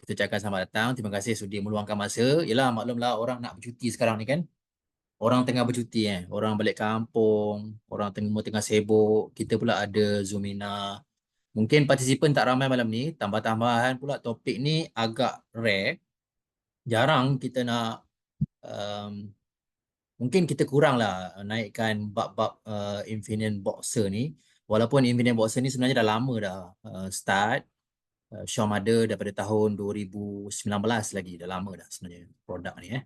kita ucapkan selamat datang. Terima kasih sudi meluangkan masa. Yelah, maklumlah orang nak bercuti sekarang ni kan. Orang tengah bercuti Orang balik kampung, orang tengah sibuk. Kita pula ada Zoomina. Mungkin partisipan tak ramai malam ni. Tambah-tambahan pula topik ni agak rare. Jarang kita nak mungkin kita kurang lah naikkan bab-bab Infinite Boxer ni. Walaupun Infinite Boxer ni sebenarnya dah lama dah start. Syam ada daripada tahun 2019 lagi. Dah lama dah sebenarnya produk ni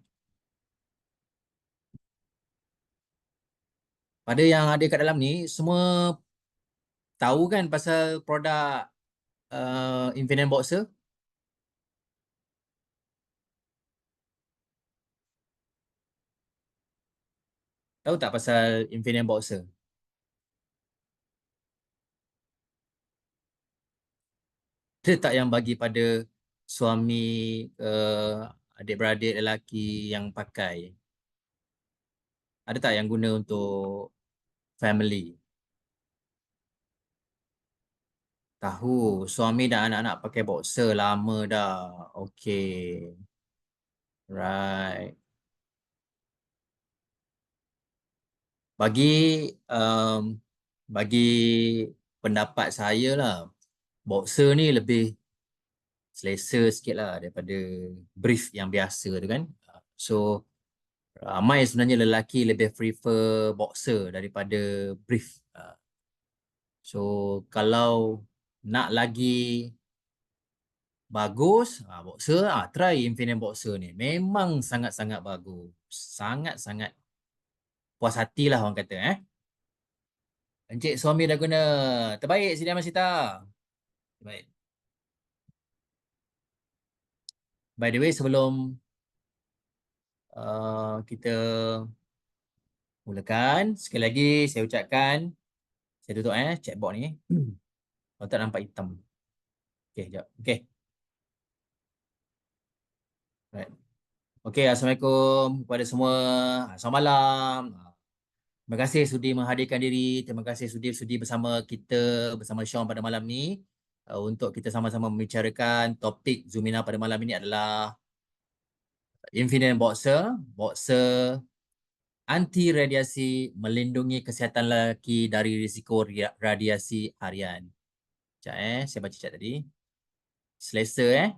Pada yang ada kat dalam ni, semua tahu kan pasal produk Infinite Boxer? Tahu tak pasal Infinite Boxer? Ada tak yang bagi pada suami, adik-beradik lelaki yang pakai? Ada tak yang guna untuk family? Tahu, suami dan anak-anak pakai boxer lama dah. Okay, right. Bagi um, bagi pendapat saya lah, boxer ni lebih selesa sikit lah daripada brief yang biasa tu kan. So, ramai sebenarnya lelaki lebih prefer boxer daripada brief. So, kalau nak lagi bagus, boxer, try Infinite Boxer ni. Memang sangat-sangat bagus. Sangat-sangat puas hati lah orang kata. Encik suami dah guna. Terbaik Siti Masita. Terbaik. By the way, sebelum kita mulakan, sekali lagi saya ucapkan, saya tutup chatbox ni. Kalau tak nampak hitam. Okay, sekejap. Okay. Right. Okay, Assalamualaikum kepada semua. Selamat malam. Terima kasih sudi menghadirkan diri. Terima kasih sudi bersama kita, bersama Syam pada malam ni. Untuk kita sama-sama membicarakan topik Zoomina pada malam ini adalah Infinite Boxer. Boxer anti radiasi melindungi kesihatan lelaki dari risiko radiasi harian. Sekejap saya baca chat tadi. Selesa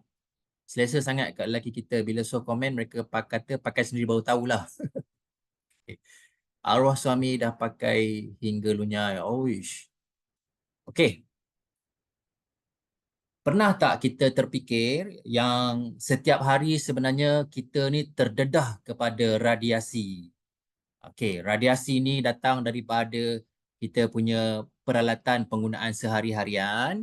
selesa sangat kat lelaki kita. Bila show komen mereka kata pakai sendiri baru tahulah. Arwah suami dah pakai hingga lunyai. Oish. Okey. Pernah tak kita terfikir yang setiap hari sebenarnya kita ni terdedah kepada radiasi? Okey, radiasi ni datang daripada kita punya peralatan penggunaan sehari-harian.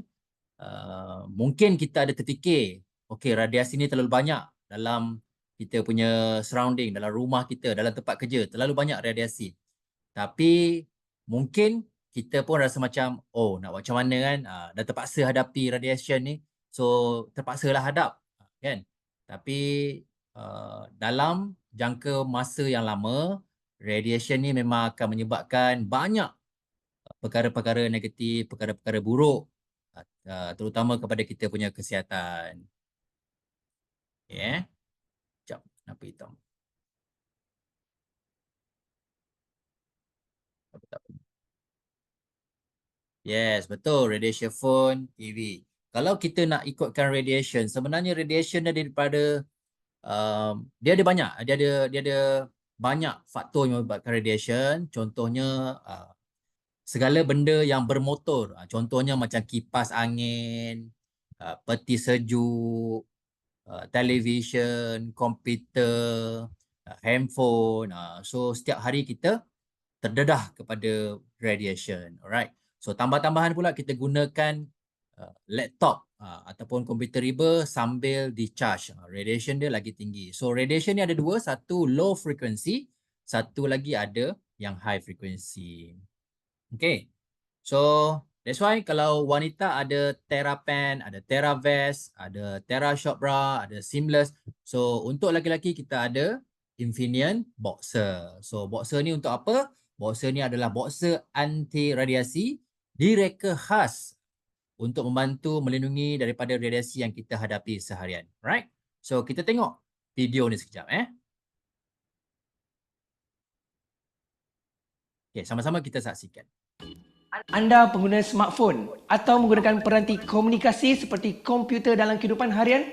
Mungkin kita ada terfikir, okey, radiasi ni terlalu banyak dalam kita punya surrounding, dalam rumah kita, dalam tempat kerja, terlalu banyak radiasi. Tapi mungkin kita pun rasa macam, oh nak buat macam mana kan, dah terpaksa hadapi radiation ni, so terpaksalah hadap kan. Tapi dalam jangka masa yang lama, radiation ni memang akan menyebabkan banyak perkara-perkara negatif, perkara-perkara buruk, terutama kepada kita punya kesihatan. Sekejap, kenapa hitam? Tak apa. Yes, betul. Radiation phone, TV. Kalau kita nak ikutkan radiation, sebenarnya radiation dia daripada dia ada banyak. Dia ada banyak faktor yang menyebabkan radiation. Contohnya segala benda yang bermotor. Contohnya macam kipas angin, peti sejuk, televisyen, komputer, handphone. So setiap hari kita terdedah kepada radiation. Alright. So tambah-tambahan pula kita gunakan laptop ataupun komputer riba sambil di-charge. Radiation dia lagi tinggi. So radiation ni ada dua. Satu low frequency. Satu lagi ada yang high frequency. Okay. So that's why kalau wanita ada TerraPen, ada TerraVest, ada TerraShop Bra, ada Seamless. So untuk lelaki-lelaki kita ada Infinite Boxer. So boxer ni untuk apa? Boxer ni adalah boxer anti radiasi direka khas untuk membantu melindungi daripada radiasi yang kita hadapi seharian. Right? So kita tengok video ni sekejap. Okay, sama-sama kita saksikan. Anda pengguna smartphone atau menggunakan peranti komunikasi seperti komputer dalam kehidupan harian?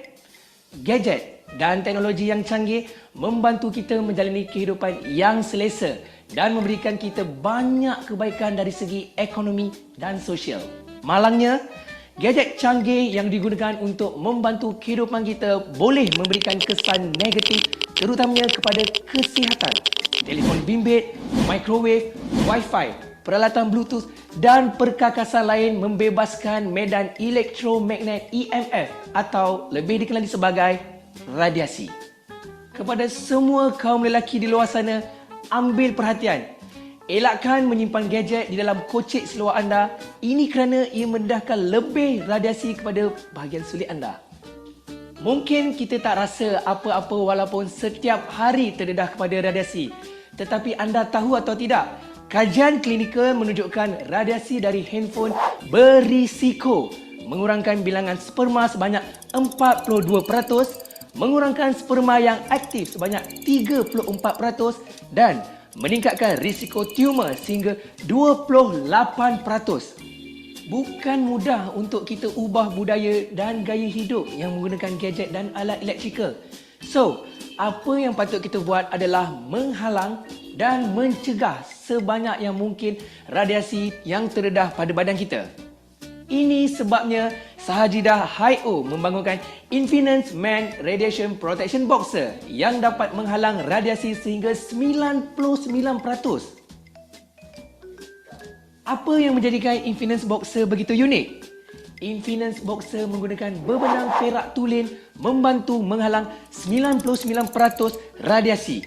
Gadget dan teknologi yang canggih membantu kita menjalani kehidupan yang selesa dan memberikan kita banyak kebaikan dari segi ekonomi dan sosial. Malangnya, gadget canggih yang digunakan untuk membantu kehidupan kita boleh memberikan kesan negatif terutamanya kepada kesihatan. Telefon bimbit, microwave, wifi, peralatan bluetooth dan perkakasan lain membebaskan medan elektromagnet EMF atau lebih dikenali sebagai radiasi. Kepada semua kaum lelaki di luar sana, ambil perhatian. Elakkan menyimpan gadget di dalam kocik seluar anda. Ini kerana ia mendedahkan lebih radiasi kepada bahagian sulit anda. Mungkin kita tak rasa apa-apa walaupun setiap hari terdedah kepada radiasi. Tetapi anda tahu atau tidak, kajian klinikal menunjukkan radiasi dari handphone berisiko mengurangkan bilangan sperma sebanyak 42%, mengurangkan sperma yang aktif sebanyak 34% dan meningkatkan risiko tumor sehingga 28%. Bukan mudah untuk kita ubah budaya dan gaya hidup yang menggunakan gadget dan alat elektrikal. So, apa yang patut kita buat adalah menghalang dan mencegah sebanyak yang mungkin radiasi yang terdedah pada badan kita. Ini sebabnya Sahajidah Hi-O membangunkan Infinance Man Radiation Protection Boxer yang dapat menghalang radiasi sehingga 99%. Apa yang menjadikan Infinance Boxer begitu unik? Infinance Boxer menggunakan berbenang perak tulen membantu menghalang 99% radiasi.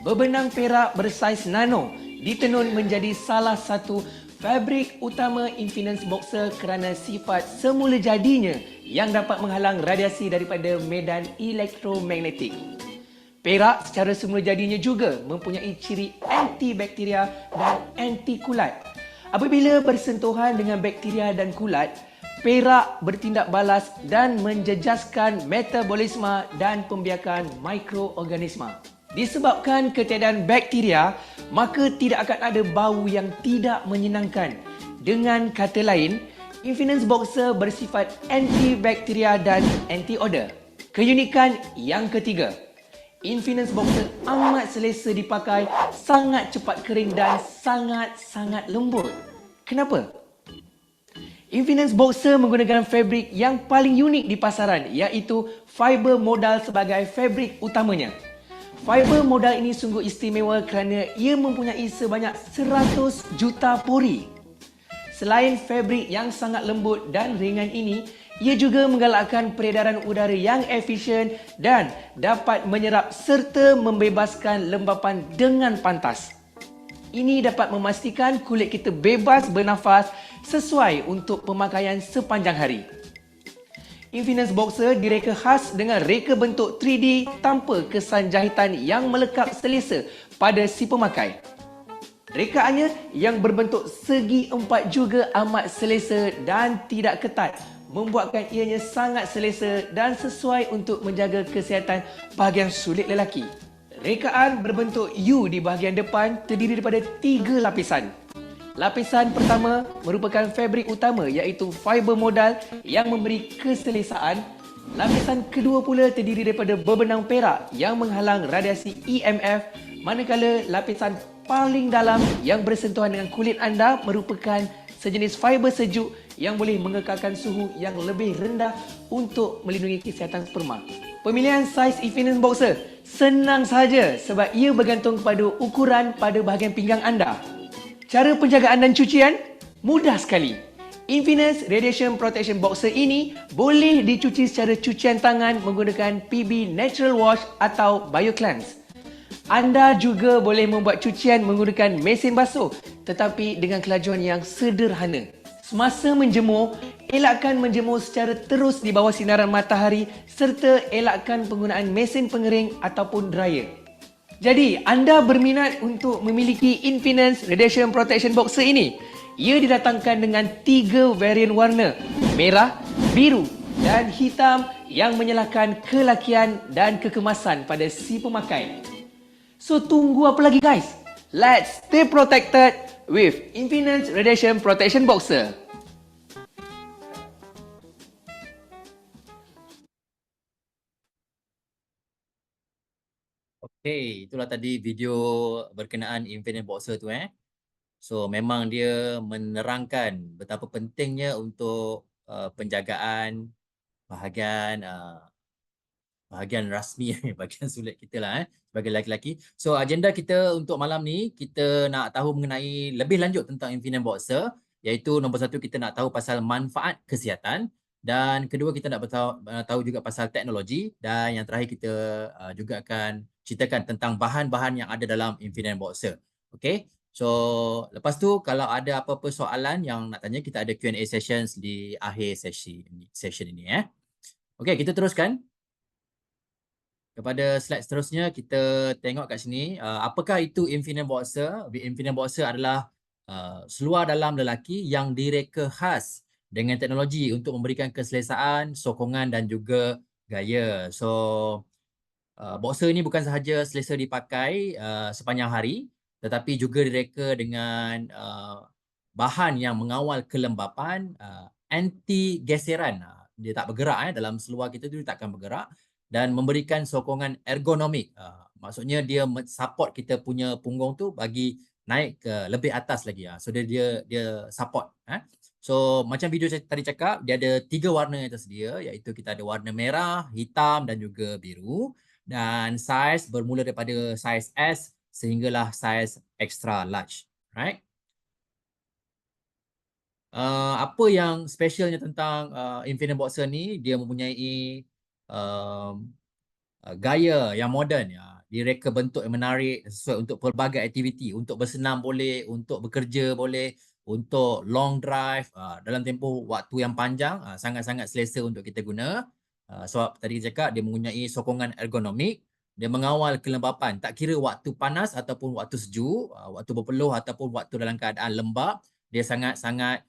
Berbenang perak bersaiz nano ditenun menjadi salah satu fabrik utama Infinance Boxer kerana sifat semula jadinya yang dapat menghalang radiasi daripada medan elektromagnetik. Perak secara semula jadinya juga mempunyai ciri antibakteria dan anti kulat. Apabila bersentuhan dengan bakteria dan kulat, perak bertindak balas dan menjejaskan metabolisme dan pembiakan mikroorganisma. Disebabkan ketiadaan bakteria, maka tidak akan ada bau yang tidak menyenangkan. Dengan kata lain, Infinance Boxer bersifat antibakteria dan anti-odor. Keunikan yang ketiga, Infinance Boxer amat selesa dipakai, sangat cepat kering dan sangat-sangat lembut. Kenapa? Infinance Boxer menggunakan fabrik yang paling unik di pasaran, iaitu fiber modal sebagai fabrik utamanya. Fiber modal ini sungguh istimewa kerana ia mempunyai sebanyak 100 juta pori. Selain fabrik yang sangat lembut dan ringan ini, ia juga menggalakkan peredaran udara yang efisien dan dapat menyerap serta membebaskan lembapan dengan pantas. Ini dapat memastikan kulit kita bebas bernafas sesuai untuk pemakaian sepanjang hari. Infinance Boxer direka khas dengan reka bentuk 3D tanpa kesan jahitan yang melekat selesa pada si pemakai. Rekaannya yang berbentuk segi empat juga amat selesa dan tidak ketat, membuatkan ianya sangat selesa dan sesuai untuk menjaga kesihatan bahagian sulit lelaki. Rekaan berbentuk U di bahagian depan terdiri daripada 3 lapisan. Lapisan pertama merupakan fabrik utama iaitu fiber modal yang memberi keselesaan. Lapisan kedua pula terdiri daripada berbenang perak yang menghalang radiasi EMF, manakala lapisan paling dalam yang bersentuhan dengan kulit anda merupakan sejenis fiber sejuk yang boleh mengekalkan suhu yang lebih rendah untuk melindungi kesihatan sperma. Pemilihan saiz Infinance Boxer senang sahaja sebab ia bergantung kepada ukuran pada bahagian pinggang anda. Cara penjagaan dan cucian mudah sekali. Infinance Radiation Protection Boxer ini boleh dicuci secara cucian tangan menggunakan PB Natural Wash atau BioCleanse. Anda juga boleh membuat cucian menggunakan mesin basuh tetapi dengan kelajuan yang sederhana. Semasa menjemur, elakkan menjemur secara terus di bawah sinaran matahari serta elakkan penggunaan mesin pengering ataupun dryer. Jadi, anda berminat untuk memiliki Infinance Radiation Protection Boxer ini? Ia didatangkan dengan 3 varian warna, merah, biru dan hitam yang menyalahkan kelakian dan kekemasan pada si pemakai. So tunggu apa lagi guys? Let's stay protected with Infinance Radiation Protection Boxer. Okay, itulah tadi video berkenaan Infinite Boxer tu So memang dia menerangkan betapa pentingnya untuk penjagaan bahagian rasmi bahagian sulit kita lah sebagai lelaki-lelaki. So agenda kita untuk malam ni, kita nak tahu mengenai lebih lanjut tentang Infinite Boxer, iaitu nombor satu kita nak tahu pasal manfaat kesihatan, dan kedua kita nak tahu juga pasal teknologi, dan yang terakhir kita juga akan ceritakan tentang bahan-bahan yang ada dalam Infinite Boxer. Okay, so lepas tu kalau ada apa-apa soalan yang nak tanya, kita ada Q&A sessions di akhir session ini Okay, kita teruskan kepada slide seterusnya. Kita tengok kat sini, apakah itu Infinite Boxer? Infinite Boxer adalah seluar dalam lelaki yang direka khas dengan teknologi untuk memberikan keselesaan, sokongan dan juga gaya. So boxer ini bukan sahaja selesa dipakai sepanjang hari, tetapi juga direka dengan bahan yang mengawal kelembapan, anti geseran. Dia tak bergerak dalam seluar kita tu, dia takkan bergerak, dan memberikan sokongan ergonomik. Maksudnya dia support kita punya punggung tu bagi naik ke lebih atas lagi. So dia support. So macam video tadi cakap, dia ada 3 warna yang tersedia, iaitu kita ada warna merah, hitam dan juga biru. Dan saiz bermula daripada saiz S sehinggalah saiz extra large. Right? Apa yang specialnya tentang Infinite Boxer ni? Dia mempunyai gaya yang moden. Direka bentuk yang menarik sesuai untuk pelbagai aktiviti. Untuk bersenam boleh, untuk bekerja boleh, untuk long drive dalam tempoh waktu yang panjang, sangat-sangat selesa untuk kita guna. Sebab tadi saya cakap dia mempunyai sokongan ergonomik, dia mengawal kelembapan, tak kira waktu panas ataupun waktu sejuk, waktu berpeluh ataupun waktu dalam keadaan lembap, dia sangat-sangat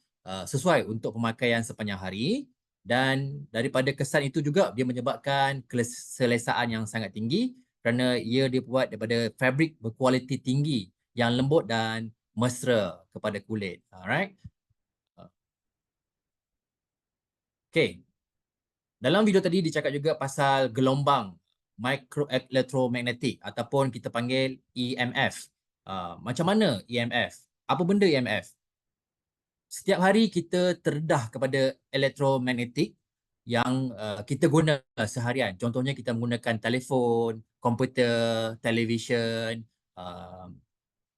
sesuai untuk pemakaian sepanjang hari. Dan daripada kesan itu juga dia menyebabkan keselesaan yang sangat tinggi kerana ia dibuat daripada fabrik berkualiti tinggi yang lembut dan mesra kepada kulit. Alright. Okay. Dalam video tadi dicakap juga pasal gelombang microelectromagnetic ataupun kita panggil EMF. Macam mana EMF? Apa benda EMF? Setiap hari kita terdedah kepada elektromagnetik yang kita guna seharian. Contohnya kita menggunakan telefon, komputer, televisyen,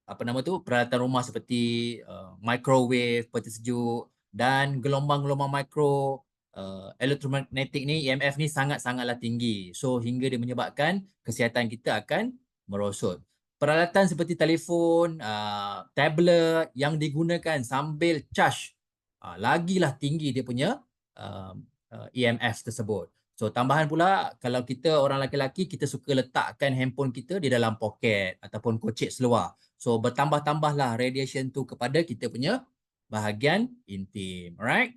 peralatan rumah seperti microwave, peti sejuk, dan gelombang-gelombang mikro elektromagnetik ni, EMF ni sangat-sangatlah tinggi. So hingga dia menyebabkan kesihatan kita akan merosot. Peralatan seperti telefon, tablet yang digunakan sambil charge, lagilah tinggi dia punya EMF tersebut. So tambahan pula, kalau kita orang lelaki-lelaki, kita suka letakkan handphone kita di dalam poket ataupun kocek seluar. So bertambah-tambahlah radiation tu kepada kita punya bahagian intim. Alright?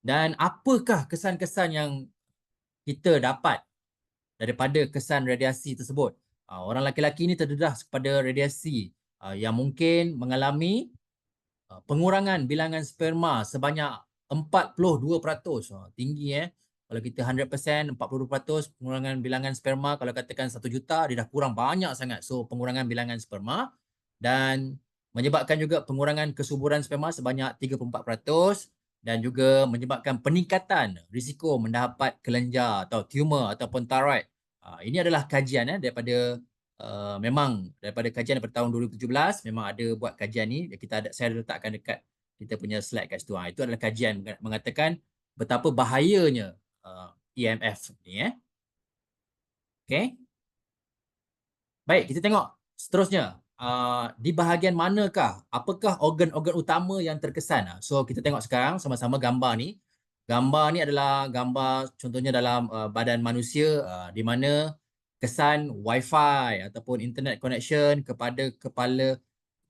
Dan apakah kesan-kesan yang kita dapat daripada kesan radiasi tersebut? Orang lelaki-lelaki ni terdedah kepada radiasi yang mungkin mengalami pengurangan bilangan sperma sebanyak 42%. Tinggi Kalau kita 100%, 42% pengurangan bilangan sperma. Kalau katakan 1 juta, dia dah kurang banyak sangat. So pengurangan bilangan sperma, dan menyebabkan juga pengurangan kesuburan sperma sebanyak 34%, dan juga menyebabkan peningkatan risiko mendapat kelenjar atau tumor ataupun thyroid. Ini adalah kajian daripada memang daripada kajian daripada tahun 2017, memang ada buat kajian ni. Saya letakkan dekat kita punya slide kat situ. Itu adalah kajian mengatakan betapa bahayanya EMF ni. Okay. Baik, kita tengok seterusnya. Di bahagian manakah, apakah organ-organ utama yang terkesan? So kita tengok sekarang sama-sama gambar ni. Gambar ni adalah gambar contohnya dalam badan manusia, di mana kesan wifi ataupun internet connection kepada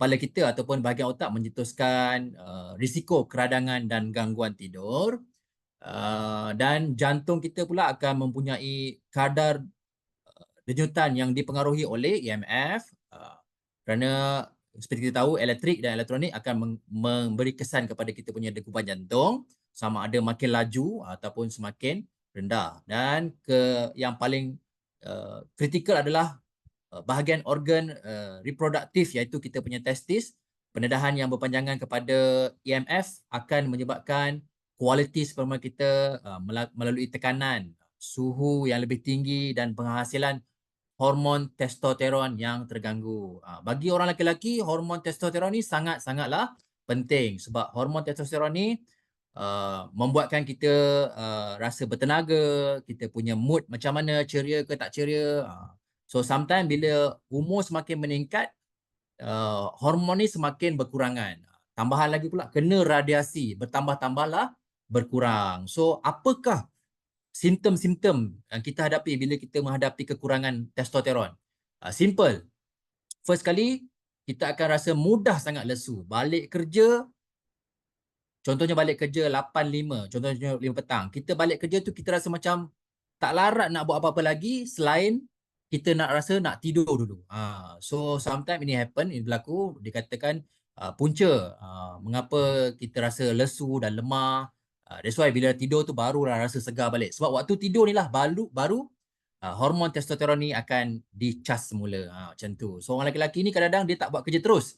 kepala kita ataupun bahagian otak mencetuskan risiko keradangan dan gangguan tidur. Dan jantung kita pula akan mempunyai kadar denyutan yang dipengaruhi oleh EMF, kerana seperti kita tahu elektrik dan elektronik akan memberi kesan kepada kita punya degupan jantung sama ada makin laju ataupun semakin rendah. Dan yang paling kritikal adalah bahagian organ reproduktif iaitu kita punya testis. Pendedahan yang berpanjangan kepada EMF akan menyebabkan kualiti sperma kita melalui tekanan, suhu yang lebih tinggi dan penghasilan hormon testosteron yang terganggu. Bagi orang lelaki, hormon testosteron ni sangat-sangatlah penting sebab hormon testosteron ni membuatkan kita rasa bertenaga, kita punya mood macam mana, ceria ke tak ceria. So sometimes bila umur semakin meningkat, hormon ni semakin berkurangan. Tambahan lagi pula kena radiasi, bertambah-tambahlah berkurang. So apakah simptom-simptom yang kita hadapi bila kita menghadapi kekurangan testosteron? Simple. First kali, kita akan rasa mudah sangat lesu. Balik kerja, contohnya balik kerja 8.5, contohnya 5 petang. Kita balik kerja tu kita rasa macam tak larat nak buat apa-apa lagi selain kita nak rasa nak tidur dulu. So sometimes ini happen, ini berlaku, dikatakan punca mengapa kita rasa lesu dan lemah. That's why bila tidur tu barulah rasa segar balik. Sebab waktu tidur ni lah baru hormon testosteron ni akan dicas semula. Macam tu. So orang lelaki ni kadang-kadang dia tak buat kerja terus.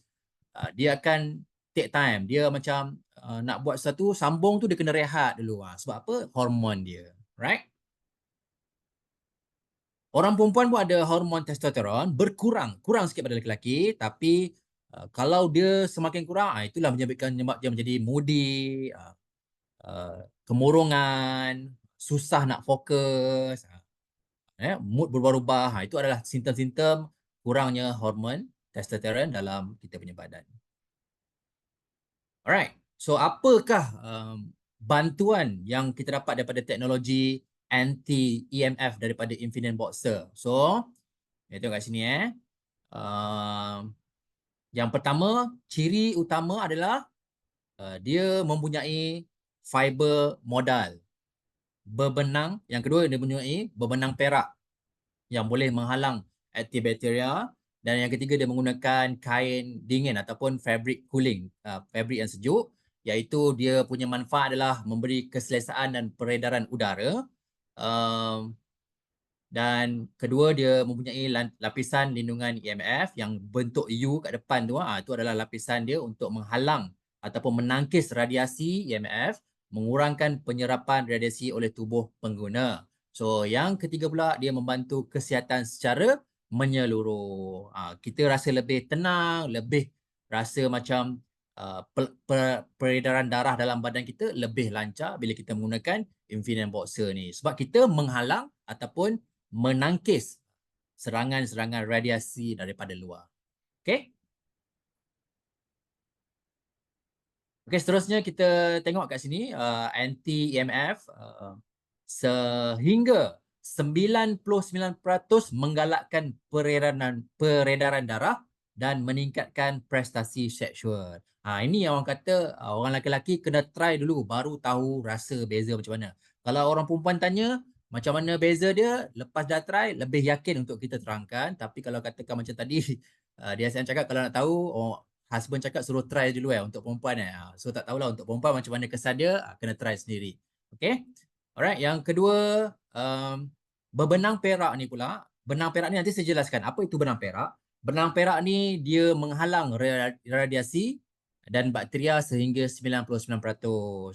Dia akan take time. Dia macam nak buat sesuatu, sambung tu dia kena rehat dulu. Sebab apa? Hormon dia. Right? Orang perempuan pun ada hormon testosteron berkurang. Kurang sikit pada lelaki. Tapi kalau dia semakin kurang, itulah menyebabkan dia menjadi moody, kemurungan, susah nak fokus, mood berubah-ubah. Itu adalah simptom-simptom kurangnya hormon testosteron dalam kita punya badan. Alright. So apakah bantuan yang kita dapat daripada teknologi anti-EMF daripada Infinite Boxer? So, kita tengok kat sini yang pertama, ciri utama adalah dia mempunyai fiber modal berbenang. Yang kedua, dia mempunyai berbenang perak yang boleh menghalang antibakteria. Dan yang ketiga, dia menggunakan kain dingin ataupun fabric cooling, fabric yang sejuk, iaitu dia punya manfaat adalah memberi keselesaan dan peredaran udara. Dan kedua, dia mempunyai lapisan lindungan EMF yang bentuk U kat depan tu. Itu adalah lapisan dia untuk menghalang ataupun menangkis radiasi EMF, mengurangkan penyerapan radiasi oleh tubuh pengguna. So, yang ketiga pula, dia membantu kesihatan secara menyeluruh. Kita rasa lebih tenang, lebih rasa macam peredaran darah dalam badan kita lebih lancar bila kita menggunakan Infinite Boxer ni. Sebab kita menghalang ataupun menangkis serangan-serangan radiasi daripada luar. Okey? Okey, seterusnya kita tengok kat sini anti-EMF sehingga 99% menggalakkan peredaran darah dan meningkatkan prestasi seksual. Ini yang orang kata orang lelaki kena try dulu baru tahu rasa beza macam mana. Kalau orang perempuan tanya macam mana beza dia, lepas dah try lebih yakin untuk kita terangkan. Tapi kalau katakan macam tadi dia asyik cakap kalau nak tahu, husband cakap suruh try dulu untuk perempuan So tak tahulah untuk perempuan macam mana kesan dia, kena try sendiri. Okay. Alright, yang kedua, berbenang perak ni pula. Benang perak ni nanti saya jelaskan apa itu benang perak. Benang perak ni dia menghalang radiasi dan bakteria sehingga 99%.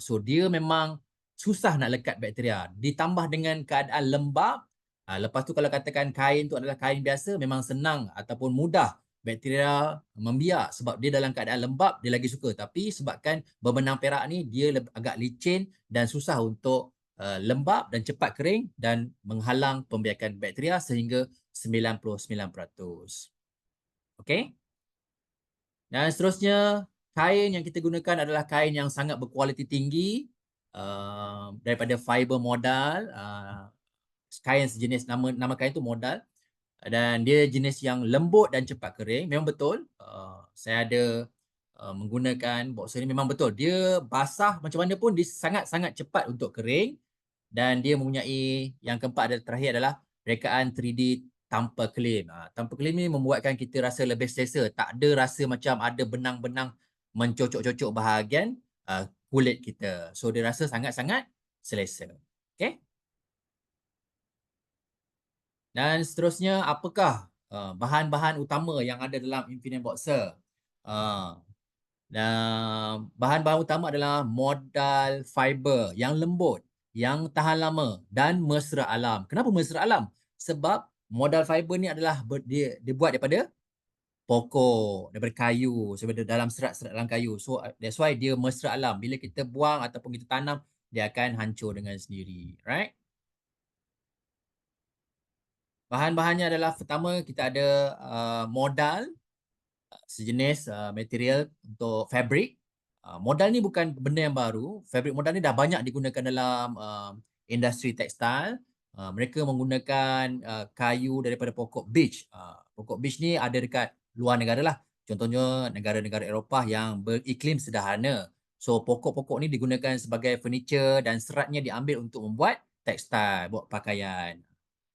So dia memang susah nak lekat bakteria. Ditambah dengan keadaan lembab. Lepas tu kalau katakan kain tu adalah kain biasa, memang senang ataupun mudah bakteria membiak sebab dia dalam keadaan lembab, dia lagi suka. Tapi sebabkan berbenang perak ni dia agak licin dan susah untuk lembab dan cepat kering dan menghalang pembiakan bakteria sehingga 99%. Okey. Dan seterusnya, kain yang kita gunakan adalah kain yang sangat berkualiti tinggi daripada fiber modal. Kain sejenis, nama kain tu modal. dan dia jenis yang lembut dan cepat kering. Memang betul. Saya ada menggunakan boxer ni, memang betul. Dia basah macam mana pun dia sangat-sangat cepat untuk kering, dan dia mempunyai yang keempat dan terakhir adalah rekaan 3D tanpa claim. Tanpa claim ni membuatkan kita rasa lebih selesa. Tak ada rasa macam ada benang-benang mencocok-cocok bahagian kulit kita. So dia rasa sangat-sangat selesa. Okay. Dan seterusnya, apakah bahan-bahan utama yang ada dalam Infinite Boxer? Dan bahan-bahan utama adalah modal fiber yang lembut, yang tahan lama dan mesra alam. Kenapa mesra alam? Sebab modal fiber ni adalah dibuat daripada pokok, daripada kayu, daripada dalam serat-serat dalam kayu. So that's why dia mesra alam. Bila kita buang ataupun kita tanam, dia akan hancur dengan sendiri. Right? Bahan-bahannya adalah, pertama kita ada modal, sejenis material untuk fabric. Modal ni bukan benda yang baru. Fabric modal ni dah banyak digunakan dalam industri tekstil. Mereka menggunakan kayu daripada pokok beech. Pokok beech ni ada dekat luar negara lah. Contohnya negara-negara Eropah yang beriklim sederhana. So pokok-pokok ni digunakan sebagai furniture dan seratnya diambil untuk membuat tekstil, buat pakaian.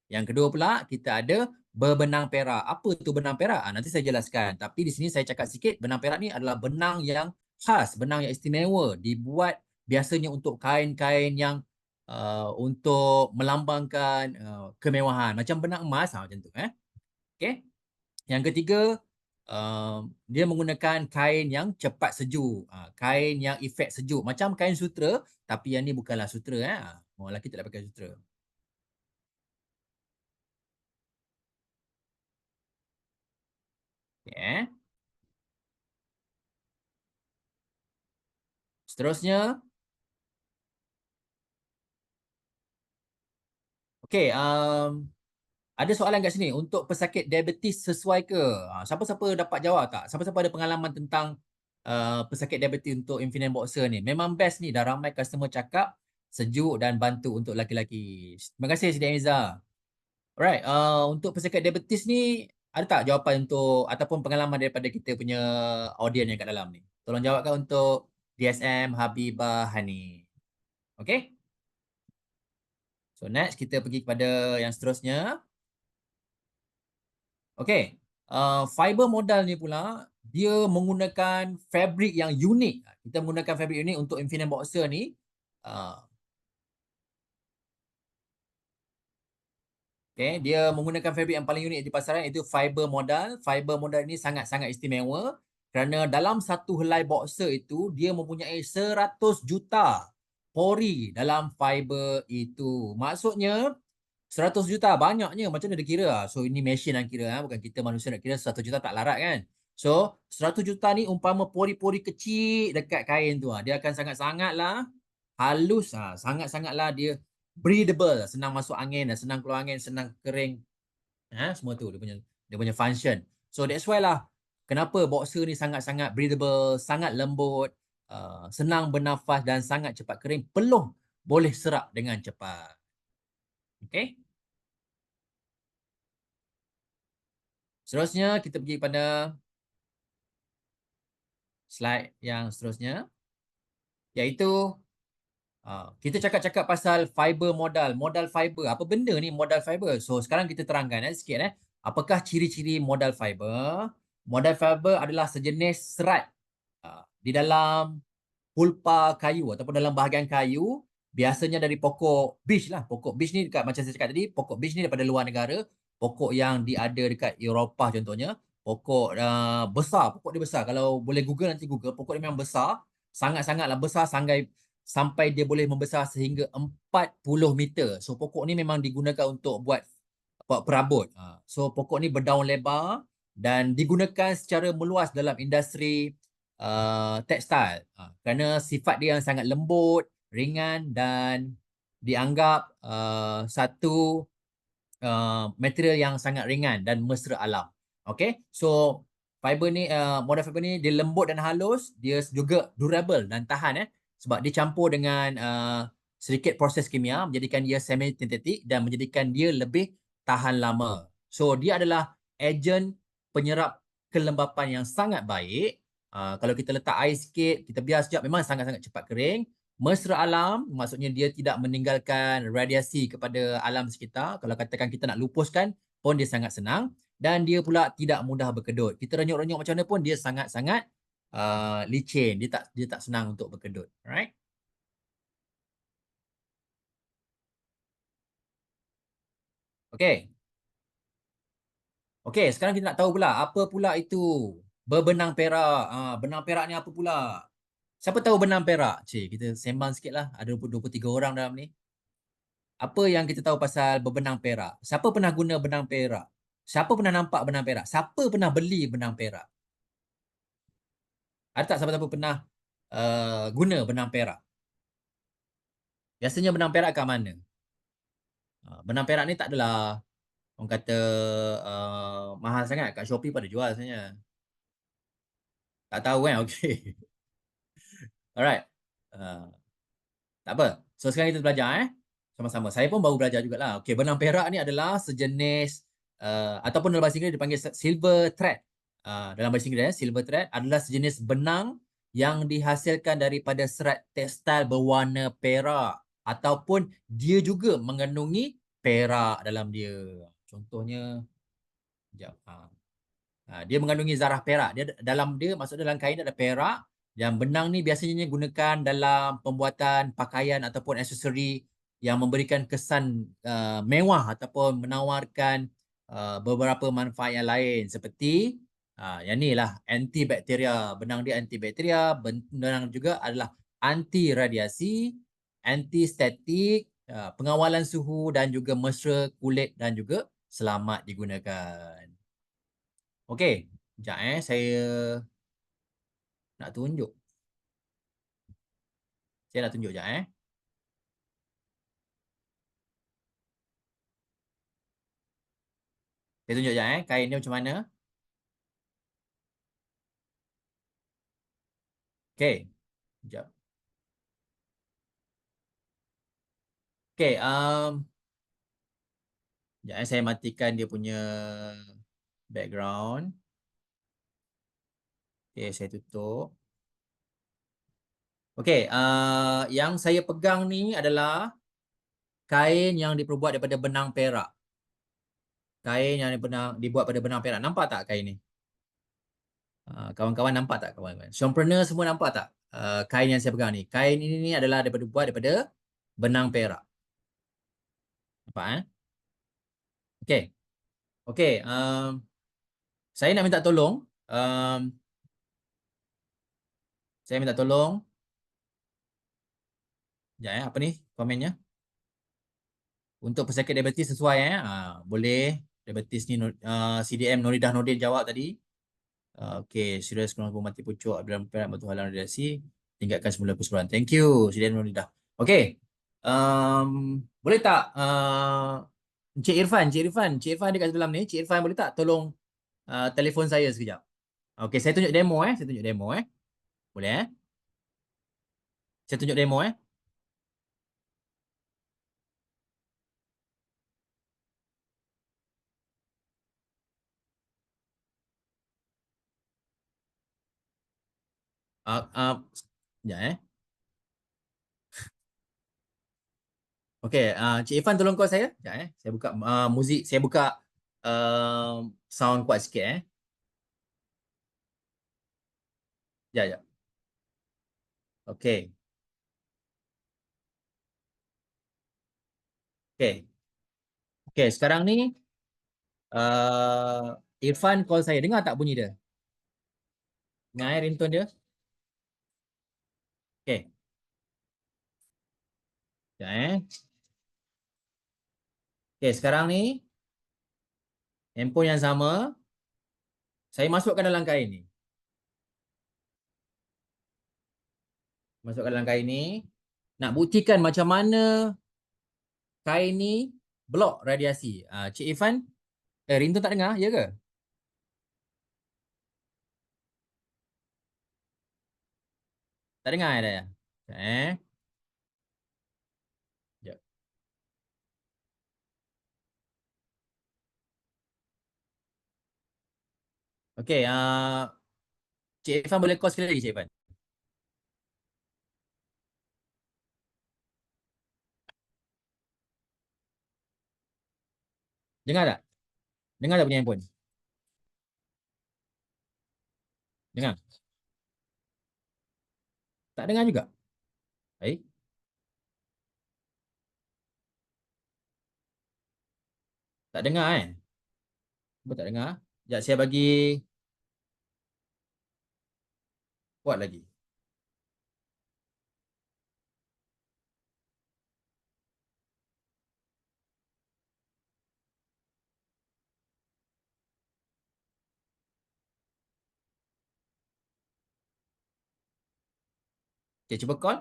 Yang kedua pula, kita ada berbenang perak. Apa tu benang perak? Nanti saya jelaskan. Tapi di sini saya cakap sikit, benang perak ni adalah benang yang khas, benang yang istimewa. Dibuat biasanya untuk kain-kain yang untuk melambangkan kemewahan. Macam benang emas, macam tu. Okay. Yang ketiga, dia menggunakan kain yang cepat sejuk. Kain yang efek sejuk. Macam kain sutera, tapi yang ni bukanlah sutera. Orang lelaki tak pakai sutera. Okay. Seterusnya, okay, ada soalan kat sini. Untuk pesakit diabetes sesuai ke? Siapa-siapa dapat jawab tak? Siapa-siapa ada pengalaman tentang pesakit diabetes untuk Infinite Boxer ni? Memang best ni. Dah ramai customer cakap sejuk dan bantu untuk laki-laki. Terima kasih Siti Amiza. Alright, untuk pesakit diabetes ni, ada tak jawapan untuk ataupun pengalaman daripada kita punya audience yang kat dalam ni? Tolong jawabkan untuk DSM Habibah Hani. Okay? So next kita pergi kepada yang seterusnya. Okay, fiber modal ni pula dia menggunakan fabric yang unik. Kita menggunakan fabric unik untuk Infinite Boxer ni. Okay, dia menggunakan fabric yang paling unik di pasaran, itu fiber modal. Fiber modal ni sangat-sangat istimewa kerana dalam satu helai boxer itu dia mempunyai 100 juta pori dalam fiber itu. Maksudnya 100 juta banyaknya, macam mana dia kira? So ini mesin yang kira, bukan kita manusia nak kira. 100 juta tak larat kan? So 100 juta ni umpama pori-pori kecil dekat kain tu, dia akan sangat-sangatlah halus, sangat-sangatlah dia breathable, senang masuk angin, senang keluar angin, senang kering. Semua tu dia punya function. So that's why lah kenapa boxer ni sangat-sangat breathable, sangat lembut, senang bernafas dan sangat cepat kering, peluh boleh serap dengan cepat. Okay. Seterusnya kita pergi pada slide yang seterusnya, iaitu kita cakap-cakap pasal fiber modal. Modal fiber, apa benda ni modal fiber? So sekarang kita terangkan sikit. Apakah ciri-ciri modal fiber? Modal fiber adalah sejenis serat di dalam pulpa kayu ataupun dalam bahagian kayu, biasanya dari pokok beech lah. Pokok beech ni dekat, macam saya cakap tadi, pokok beech ni daripada luar negara. Pokok yang ada dekat Eropah contohnya. Pokok besar, pokok dia besar. Kalau boleh Google, nanti Google, pokok dia memang besar. Sangat-sangatlah besar sampai dia boleh membesar sehingga 40 meter. So pokok ni memang digunakan untuk buat perabot. So pokok ni berdaun lebar dan digunakan secara meluas dalam industri tekstil kerana sifat dia yang sangat lembut, ringan dan dianggap satu material yang sangat ringan dan mesra alam. Okay, so fiber ni, modal fiber ni dia lembut dan halus, dia juga durable dan tahan sebab dia campur dengan sedikit proses kimia menjadikan dia semi-sintetik dan menjadikan dia lebih tahan lama. So dia adalah ejen penyerap kelembapan yang sangat baik. Kalau kita letak air sikit, kita biar sekejap, memang sangat-sangat cepat kering. Mesra alam, maksudnya dia tidak meninggalkan radiasi kepada alam sekitar. Kalau katakan kita nak lupuskan pun dia sangat senang. Dan dia pula tidak mudah berkedut. Kita renyuk-renyuk macam mana pun dia sangat-sangat licin. Dia tak senang untuk berkedut. Alright? Okay. Okay, sekarang kita nak tahu pula apa pula itu berbenang perak. Benang perak ni apa pula? Siapa tahu benang perak? Cik, kita sembang sikit lah. Ada 23 orang dalam ni. Apa yang kita tahu pasal berbenang perak? Siapa pernah guna benang perak? Siapa pernah nampak benang perak? Siapa pernah beli benang perak? Ada tak siapa-siapa pernah guna benang perak? Biasanya benang perak kat mana? Benang perak ni tak adalah orang kata mahal sangat. Kat Shopee pada jual sebenarnya. Tak tahu kan? Okay. Alright. Uh, Tak apa. So sekarang kita belajar sama-sama. Saya pun baru belajar jugalah. Okey, benang perak ni adalah sejenis ataupun dalam bahasa Inggeris dipanggil silver thread. Dalam bahasa Inggeris silver thread adalah sejenis benang yang dihasilkan daripada serat tekstil berwarna perak ataupun dia juga mengandungi perak dalam dia. Contohnya sekejap. Dia mengandungi zarah perak. Dia dalam dia maksud dalam kain ada perak. Yang benang ni biasanya gunakan dalam pembuatan pakaian ataupun aksesori yang memberikan kesan mewah ataupun menawarkan beberapa manfaat yang lain seperti yang ni lah antibakteria. Benang dia antibakteria, benang juga adalah anti radiasi, anti statik, pengawalan suhu dan juga mesra kulit dan juga selamat digunakan. Okey, sekejap saya nak tunjuk. Saya nak tunjuk sekejap Saya tunjuk sekejap kain dia macam mana. Okey, sekejap. Okey, sekejap saya matikan dia punya background. Okey, saya tutup. Okey, yang saya pegang ni adalah kain yang diperbuat daripada benang perak. Kain yang dibuat pada benang perak. Nampak tak kain ni? Kawan-kawan nampak tak kawan-kawan? Shompreneur semua nampak tak? Kain yang saya pegang ni. Kain ini adalah buat daripada benang perak. Nampak Okey. Okey, saya nak minta tolong. Saya minta tolong. Sekejap apa ni komennya? Untuk pesakit diabetes sesuai boleh. Diabetes ni CDM Nuridah Nordin jawab tadi. Okey, serius kurang mati pucuk dalam perak batu halang radiasi. Tinggalkan semula keseluruhan. Thank you CDM Nuridah. Okey. Boleh tak Encik Irfan, Cik Irfan dekat dalam ni. Cik Irfan boleh tak tolong telefon saya sekejap? Okey, saya tunjuk demo Saya tunjuk demo Boleh Saya tunjuk demo Sekejap Okey, Cik Irfan tolong call saya. Sekejap Saya buka muzik, saya buka sound kuat sikit Sekejap, sekejap. Okey. Okey. Okey, sekarang ni Irfan call saya. Dengar tak bunyi dia? Dengar ringtone dia? Okey. Sekejap Okey, sekarang ni handphone yang sama saya masukkan dalam kain ni. Masukkan dalam kain ni. Nak buktikan macam mana kain ni blok radiasi. Cik Irfan, ringtone tak dengar, ya ke? Tak dengar dah ya? Sekejap. Okey, Cik Irfan boleh call sekali lagi, Cik Irfan? Dengar tak? Dengar tak bunyi handphone? Dengar? Tak dengar juga? Eh, tak dengar kan? Cuba tak dengar. Sekejap saya bagi kuat lagi. Okay, cuba call.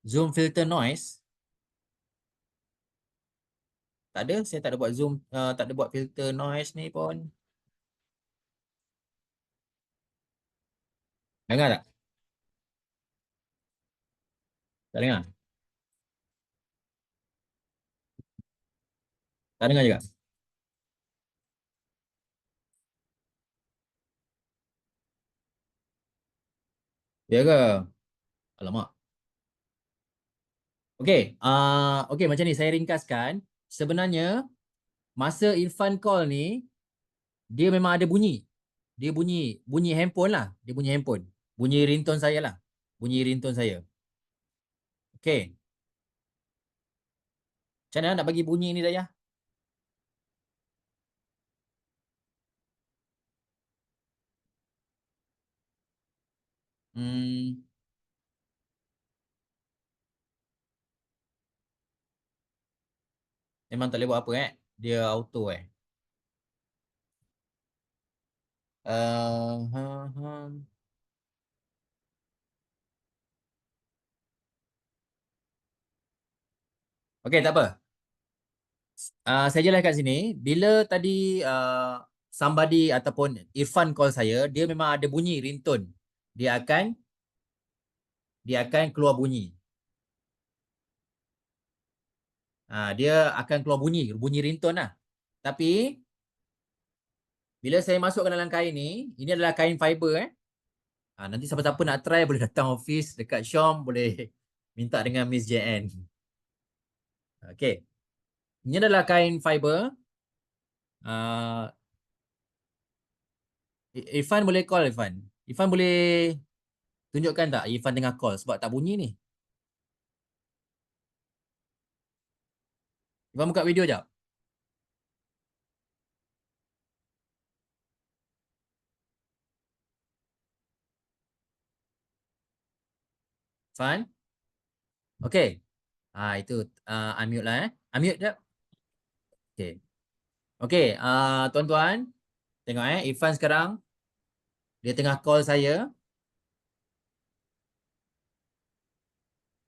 Zoom filter noise. Tak ada, saya tak ada buat zoom, tak ada buat filter noise ni pun. Dengar tak? Tak dengar? Tak dengar juga? Ya ke? Alamak. Okey, okey macam ni saya ringkaskan. Sebenarnya masa Irfan call ni dia memang ada bunyi. Dia bunyi handphone lah. Dia bunyi handphone. Bunyi ringtone saya lah. Bunyi ringtone saya. Okey. Macam mana nak bagi bunyi ni Dayah? Hmm, memang tak boleh buat apa Dia auto Ha, ha. Okey, tak apa. Saya jelaskan kat sini. Bila tadi somebody ataupun Irfan call saya, dia memang ada bunyi ringtone. Dia akan dia akan keluar bunyi. Dia akan keluar bunyi ringtone lah. Tapi bila saya masuk ke dalam kain ni, ini adalah kain fiber nanti siapa-siapa nak try boleh datang office dekat Syom, boleh minta dengan Miss JN. Okey. Ini adalah kain fiber. Uh, Irfan boleh call Irfan. Irfan boleh tunjukkan tak Irfan tengah call sebab tak bunyi ni. Irfan buka video jap. Irfan. Okey. Itu unmute lah Unmute jap. Okey. Okey, tuan-tuan tengok Irfan sekarang dia tengah call saya.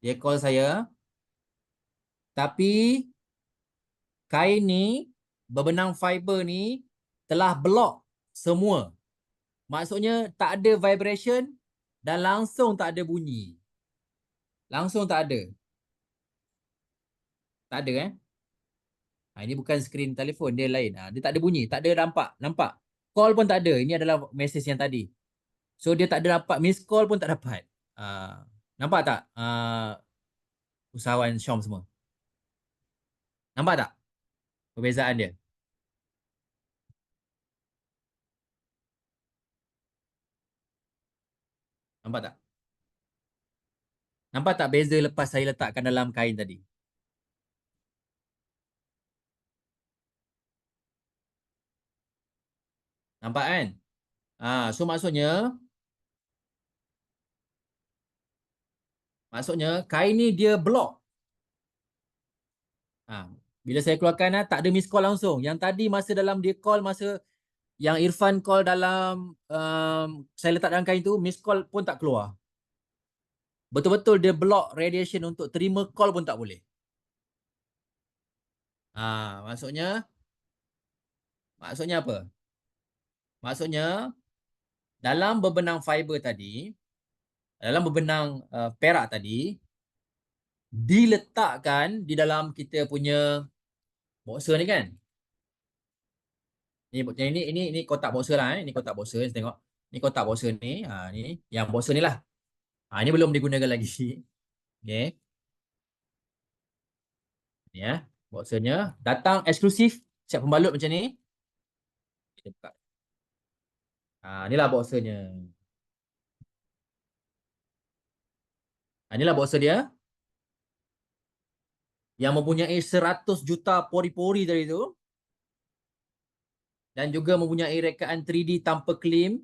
Dia call saya. Tapi kain ni berbenang fiber ni telah block semua. Maksudnya tak ada vibration dan langsung tak ada bunyi. Langsung tak ada. Tak ada ini bukan skrin telefon, dia lain. Dia tak ada bunyi, tak ada nampak. Nampak. Call pun tak ada. Ini adalah mesej yang tadi. So dia tak ada dapat, miss call pun tak dapat. Nampak tak usahawan Syom semua? Nampak tak perbezaan dia? Nampak tak? Nampak tak beza lepas saya letakkan dalam kain tadi? Nampak kan? So maksudnya kain ni dia block. Bila saya keluarkan tak ada miss call langsung. Yang tadi masa dalam dia call, masa yang Irfan call dalam saya letak dalam kain tu, miss call pun tak keluar. Betul-betul dia block radiation untuk terima call pun tak boleh. Maksudnya apa? Maksudnya dalam berbenang fiber tadi, dalam berbenang perak tadi, diletakkan di dalam kita punya boxer ni kan. Ini kotak boxer lah Ini kotak boxer tengok. Ni kotak boxer ni. Ni yang boxer ni lah. Ini belum digunakan lagi. Okey. Ni ya. Boxernya datang eksklusif siap pembalut macam ni. Kita buka. Inilah boxernya. Inilah boxer dia yang mempunyai 100 juta pori-pori tadi tu dan juga mempunyai rekaan 3D tanpa klim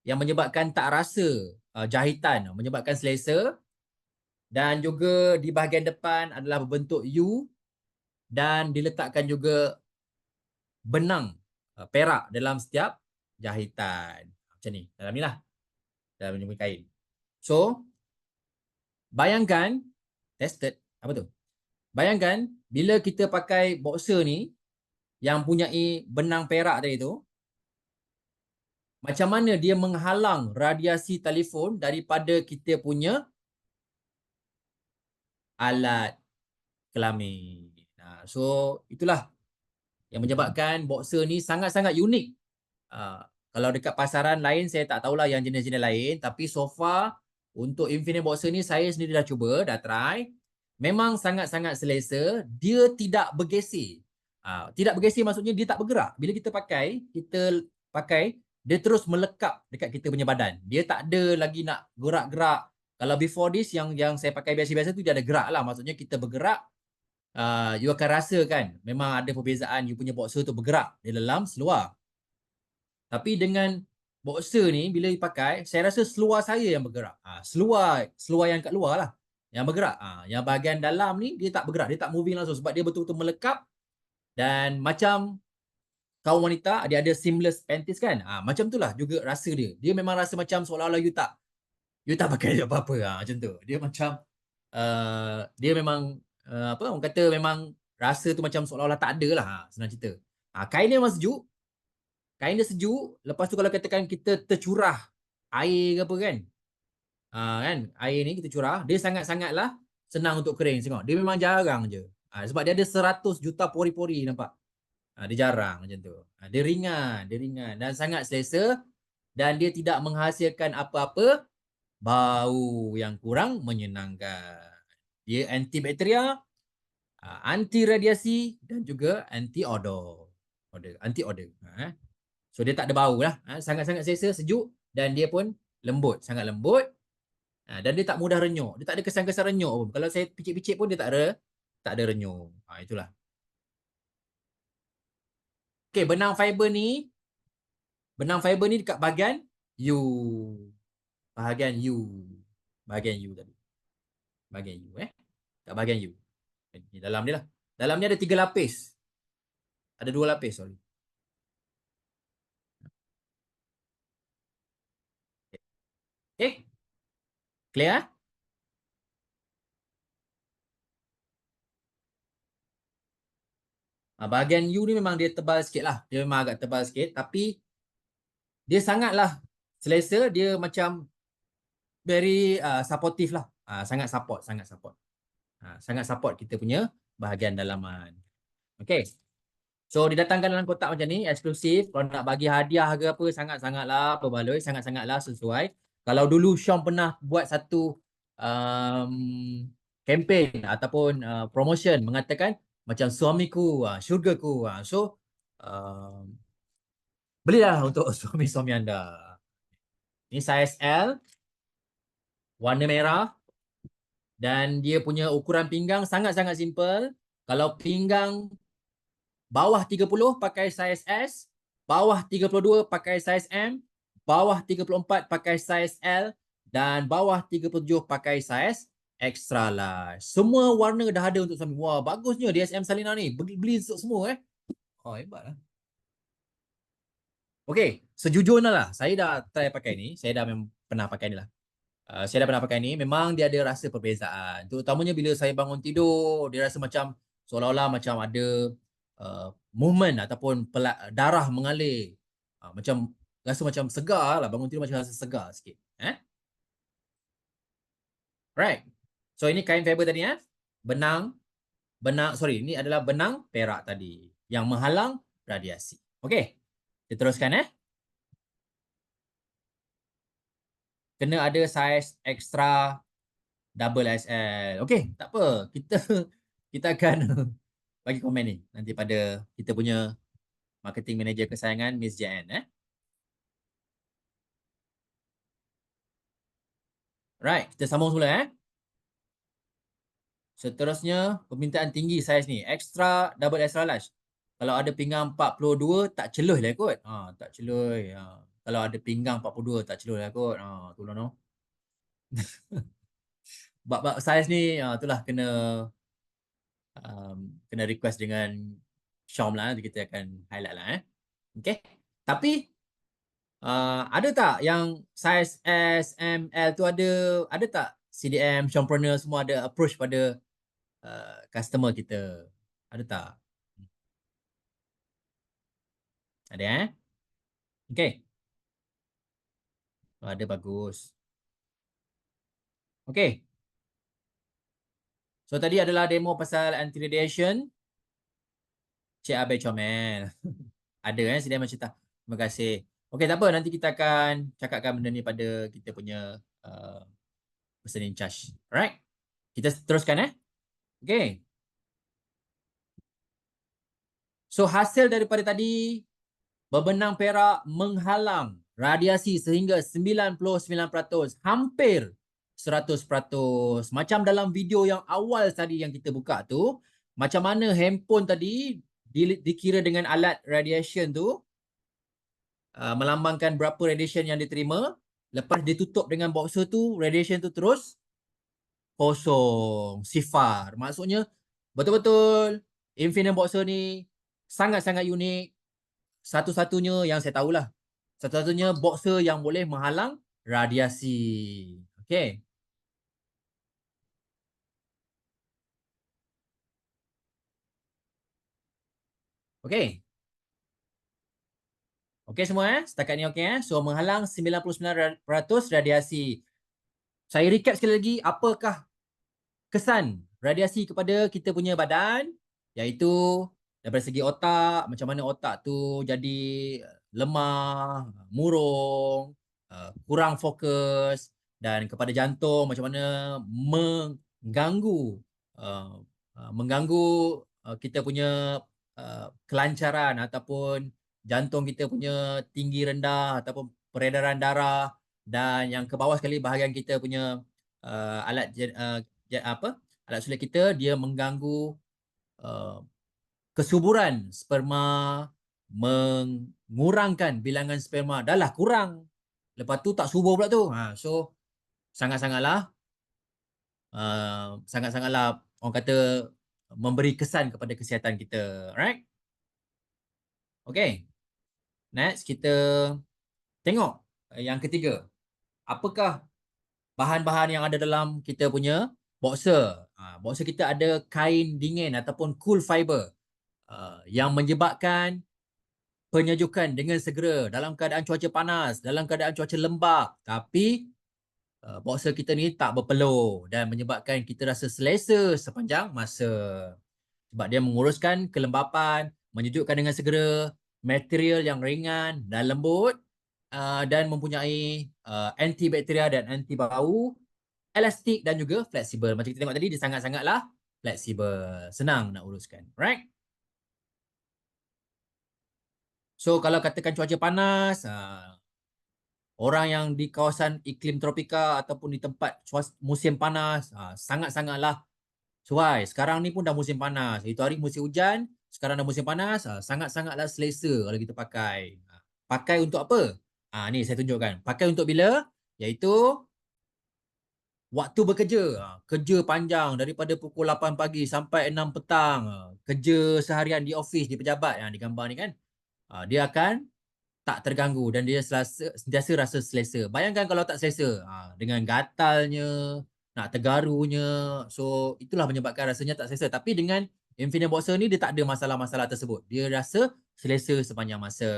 yang menyebabkan tak rasa jahitan, menyebabkan selesa, dan juga di bahagian depan adalah berbentuk U dan diletakkan juga benang perak dalam setiap jahitan. Macam ni, dalam ni lah, dalam ni kain. So, bayangkan, tested, apa tu? Bayangkan bila kita pakai boxer ni yang punyai benang perak tadi tu, macam mana dia menghalang radiasi telefon daripada kita punya alat kelamin. So itulah yang menyebabkan boxer ni sangat-sangat unik. Kalau dekat pasaran lain saya tak tahulah yang jenis-jenis lain, tapi so far untuk Infinite Boxer ni saya sendiri dah cuba, dah try. Memang sangat-sangat selesa, dia tidak bergesek. Tidak bergesek maksudnya dia tak bergerak. Bila kita pakai, dia terus melekap dekat kita punya badan. Dia tak ada lagi nak gerak-gerak. Kalau before this yang saya pakai biasa-biasa tu dia ada gerak lah. Maksudnya kita bergerak, you akan rasa kan memang ada perbezaan you punya boxer tu bergerak di dalam seluar. Tapi dengan boxer ni bila dipakai, saya rasa seluar saya yang bergerak. Seluar yang kat luar lah yang bergerak. Yang bahagian dalam ni dia tak bergerak, dia tak moving langsung sebab dia betul-betul melekap. Dan macam kaum wanita dia ada seamless panties kan. Macam itulah juga rasa dia. Dia memang rasa macam seolah-olah you tak pakai apa-apa. Macam tu. Dia macam dia memang apa orang kata memang rasa tu macam seolah-olah tak ada lah. Senang cerita. Kain dia memang sejuk. Kain dia sejuk. Lepas tu kalau katakan kita tercurah air ke apa kan. Kan air ni kita curah, dia sangat-sangatlah senang untuk kering. Tengok, dia memang jarang je. Sebab dia ada 100 juta pori-pori nampak. Dia jarang macam tu. Dia ringan dan sangat selesa dan dia tidak menghasilkan apa-apa bau yang kurang menyenangkan. Dia antibakteria, anti radiasi dan juga anti odor. Anti odor. So dia tak ada bau lah. Sangat-sangat selesa, sejuk dan dia pun lembut, sangat lembut. Dan dia tak mudah renyuk. Dia tak ada kesan-kesan renyuk pun. Kalau saya picit-picit pun dia tak ada renyuk. Itulah. Okey, benang fiber ni dekat bahagian U. Bahagian U. Bahagian U tadi. Bahagian U Kat bahagian U. Di dalam ni lah. Dalam ni ada 3 lapis. Ada 2 lapis, sorry. Okay. Clear? Bahagian U ni memang dia tebal sikit lah. Dia memang agak tebal sikit. Tapi dia sangatlah selesa. Dia macam very supportive lah. Sangat support. Sangat support kita punya bahagian dalaman. Okay. So didatangkan dalam kotak macam ni, eksklusif. Kalau nak bagi hadiah ke apa, sangat-sangatlah berbaloi, sangat-sangatlah sesuai. Kalau dulu Syam pernah buat satu campaign ataupun promotion mengatakan macam suamiku, syurgaku. So belilah untuk suami-suami anda. Ini size L, warna merah. Dan dia punya ukuran pinggang sangat-sangat simple. Kalau pinggang bawah 30 pakai saiz S, bawah 32 pakai saiz M, bawah 34 pakai saiz L, dan bawah 37 pakai saiz extra large. Semua warna dah ada untuk suami. Wah, bagusnya DSM Salina ni. Beli untuk semua hebatlah. Okey, sejujurnya lah, saya dah try pakai ni. Saya dah pernah pakai ni lah. Saya dah pernah pakai ni, memang dia ada rasa perbezaan. Terutamanya bila saya bangun tidur, dia rasa macam seolah-olah macam ada movement ataupun darah mengalir. Macam rasa macam segar lah, bangun tidur macam rasa segar sikit. Right. So ini kain fiber tadi benang, sorry, ini adalah benang perak tadi yang menghalang radiasi. Okay. Kita teruskan Kena ada saiz extra double XL. Okey, tak apa. Kita akan bagi komen ni nanti pada kita punya marketing manager kesayangan Miss Jan Right, kita sambung semula Seterusnya permintaan tinggi saiz ni, extra double extra large. Kalau ada pinggang 42 tak celuh lah kot. Tak celuh. Kalau ada pinggang 42 tak celuh lah kot. Tolong no. Bab-bab saiz ni itulah kena request dengan Syam lah, nanti kita akan highlight lah Okay. Tapi ada tak yang saiz S, M, L tu ada tak CDM, Syampreneur semua ada approach pada customer kita? Ada tak? Ada Okay. Ada bagus. Okay. So tadi adalah demo pasal anti-radiation. Cik Abai Comel. Ada CDM cerita. Terima kasih. Okay, tak apa. Nanti kita akan cakapkan benda ni pada kita punya person in charge. Alright. Kita teruskan Okay. So hasil daripada tadi, berbenang perak menghalang radiasi sehingga 99%, hampir 100%. Macam dalam video yang awal tadi yang kita buka tu, macam mana handphone tadi dikira dengan alat radiation tu, melambangkan berapa radiation yang diterima. Lepas ditutup dengan boxer tu, radiation tu terus kosong, sifar. Maksudnya betul-betul Infinite Boxer ni sangat-sangat unik. Satu-satunya yang saya tahulah. Satu-satunya boxer yang boleh menghalang radiasi. Okay. Okay. Okay semua Setakat ni okay So menghalang 99% radiasi. Saya recap sekali lagi. Apakah kesan radiasi kepada kita punya badan? Iaitu daripada segi otak, macam mana otak tu jadi lemah, murung, kurang fokus, dan kepada jantung macam mana mengganggu kita punya kelancaran ataupun jantung kita punya tinggi rendah ataupun peredaran darah, dan yang ke bawah sekali bahagian kita punya alat alat sulit kita, dia mengganggu kesuburan sperma, mengurangkan bilangan sperma. Dah lah kurang, lepas tu tak subur pula tu. So sangat-sangatlah orang kata memberi kesan kepada kesihatan kita. Alright? Okay. Next kita tengok yang ketiga. Apakah bahan-bahan yang ada dalam kita punya boxer? Boxer kita ada kain dingin ataupun cool fiber yang menyebabkan penyejukan dengan segera dalam keadaan cuaca panas, dalam keadaan cuaca lembap. Tapi boxer kita ni tak berpeluh dan menyebabkan kita rasa selesa sepanjang masa. Sebab dia menguruskan kelembapan, menyejukkan dengan segera, material yang ringan dan lembut, dan mempunyai antibakteria dan anti bau, elastik dan juga fleksibel. Macam kita tengok tadi, dia sangat-sangatlah fleksibel. Senang nak uruskan. Right? So kalau katakan cuaca panas, orang yang di kawasan iklim tropika ataupun di tempat musim panas, sangat-sangatlah sesuai. Sekarang ni pun dah musim panas. Itu hari musim hujan, sekarang dah musim panas, sangat-sangatlah selesa kalau kita pakai. Pakai untuk apa? Ni saya tunjukkan. Pakai untuk bila? Iaitu waktu bekerja. Kerja panjang daripada pukul 8 pagi sampai 6 petang. Kerja seharian di office, di pejabat. Yang digambar ni kan. Dia akan tak terganggu dan dia sentiasa rasa selesa. Bayangkan kalau tak selesa, dengan gatalnya, nak tergarunya. So itulah menyebabkan rasanya tak selesa. Tapi dengan Infinite Boxer ni dia tak ada masalah-masalah tersebut. Dia rasa selesa sepanjang masa.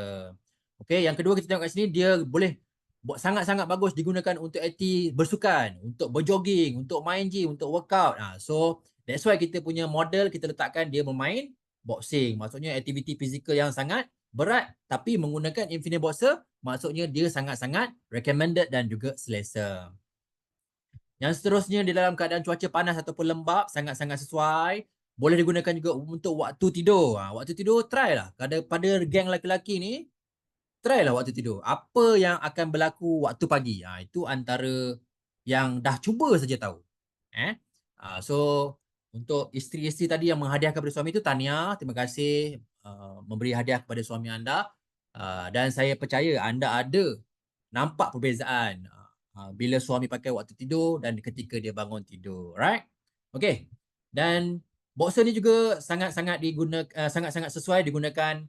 Okey, yang kedua kita tengok kat sini, dia boleh sangat-sangat bagus digunakan untuk aktiviti bersukan, untuk berjogging, untuk main gym, untuk workout. So that's why kita punya model kita letakkan dia bermain boxing. Maksudnya aktiviti fizikal yang sangat berat tapi menggunakan Infinite Boxer, maksudnya dia sangat-sangat recommended dan juga selesa. Yang seterusnya di dalam keadaan cuaca panas ataupun lembap, sangat-sangat sesuai. Boleh digunakan juga untuk waktu tidur. Waktu tidur try lah. Pada geng lelaki-lelaki ni, try lah waktu tidur. Apa yang akan berlaku waktu pagi? Itu antara yang dah cuba saja tahu. So untuk isteri-isteri tadi yang menghadiah kepada suami itu, tahniah, terima kasih memberi hadiah kepada suami anda. Dan saya percaya anda ada nampak perbezaan bila suami pakai waktu tidur dan ketika dia bangun tidur, right? Okay. Dan boxer ni juga sangat-sangat digunakan, sangat-sangat sesuai digunakan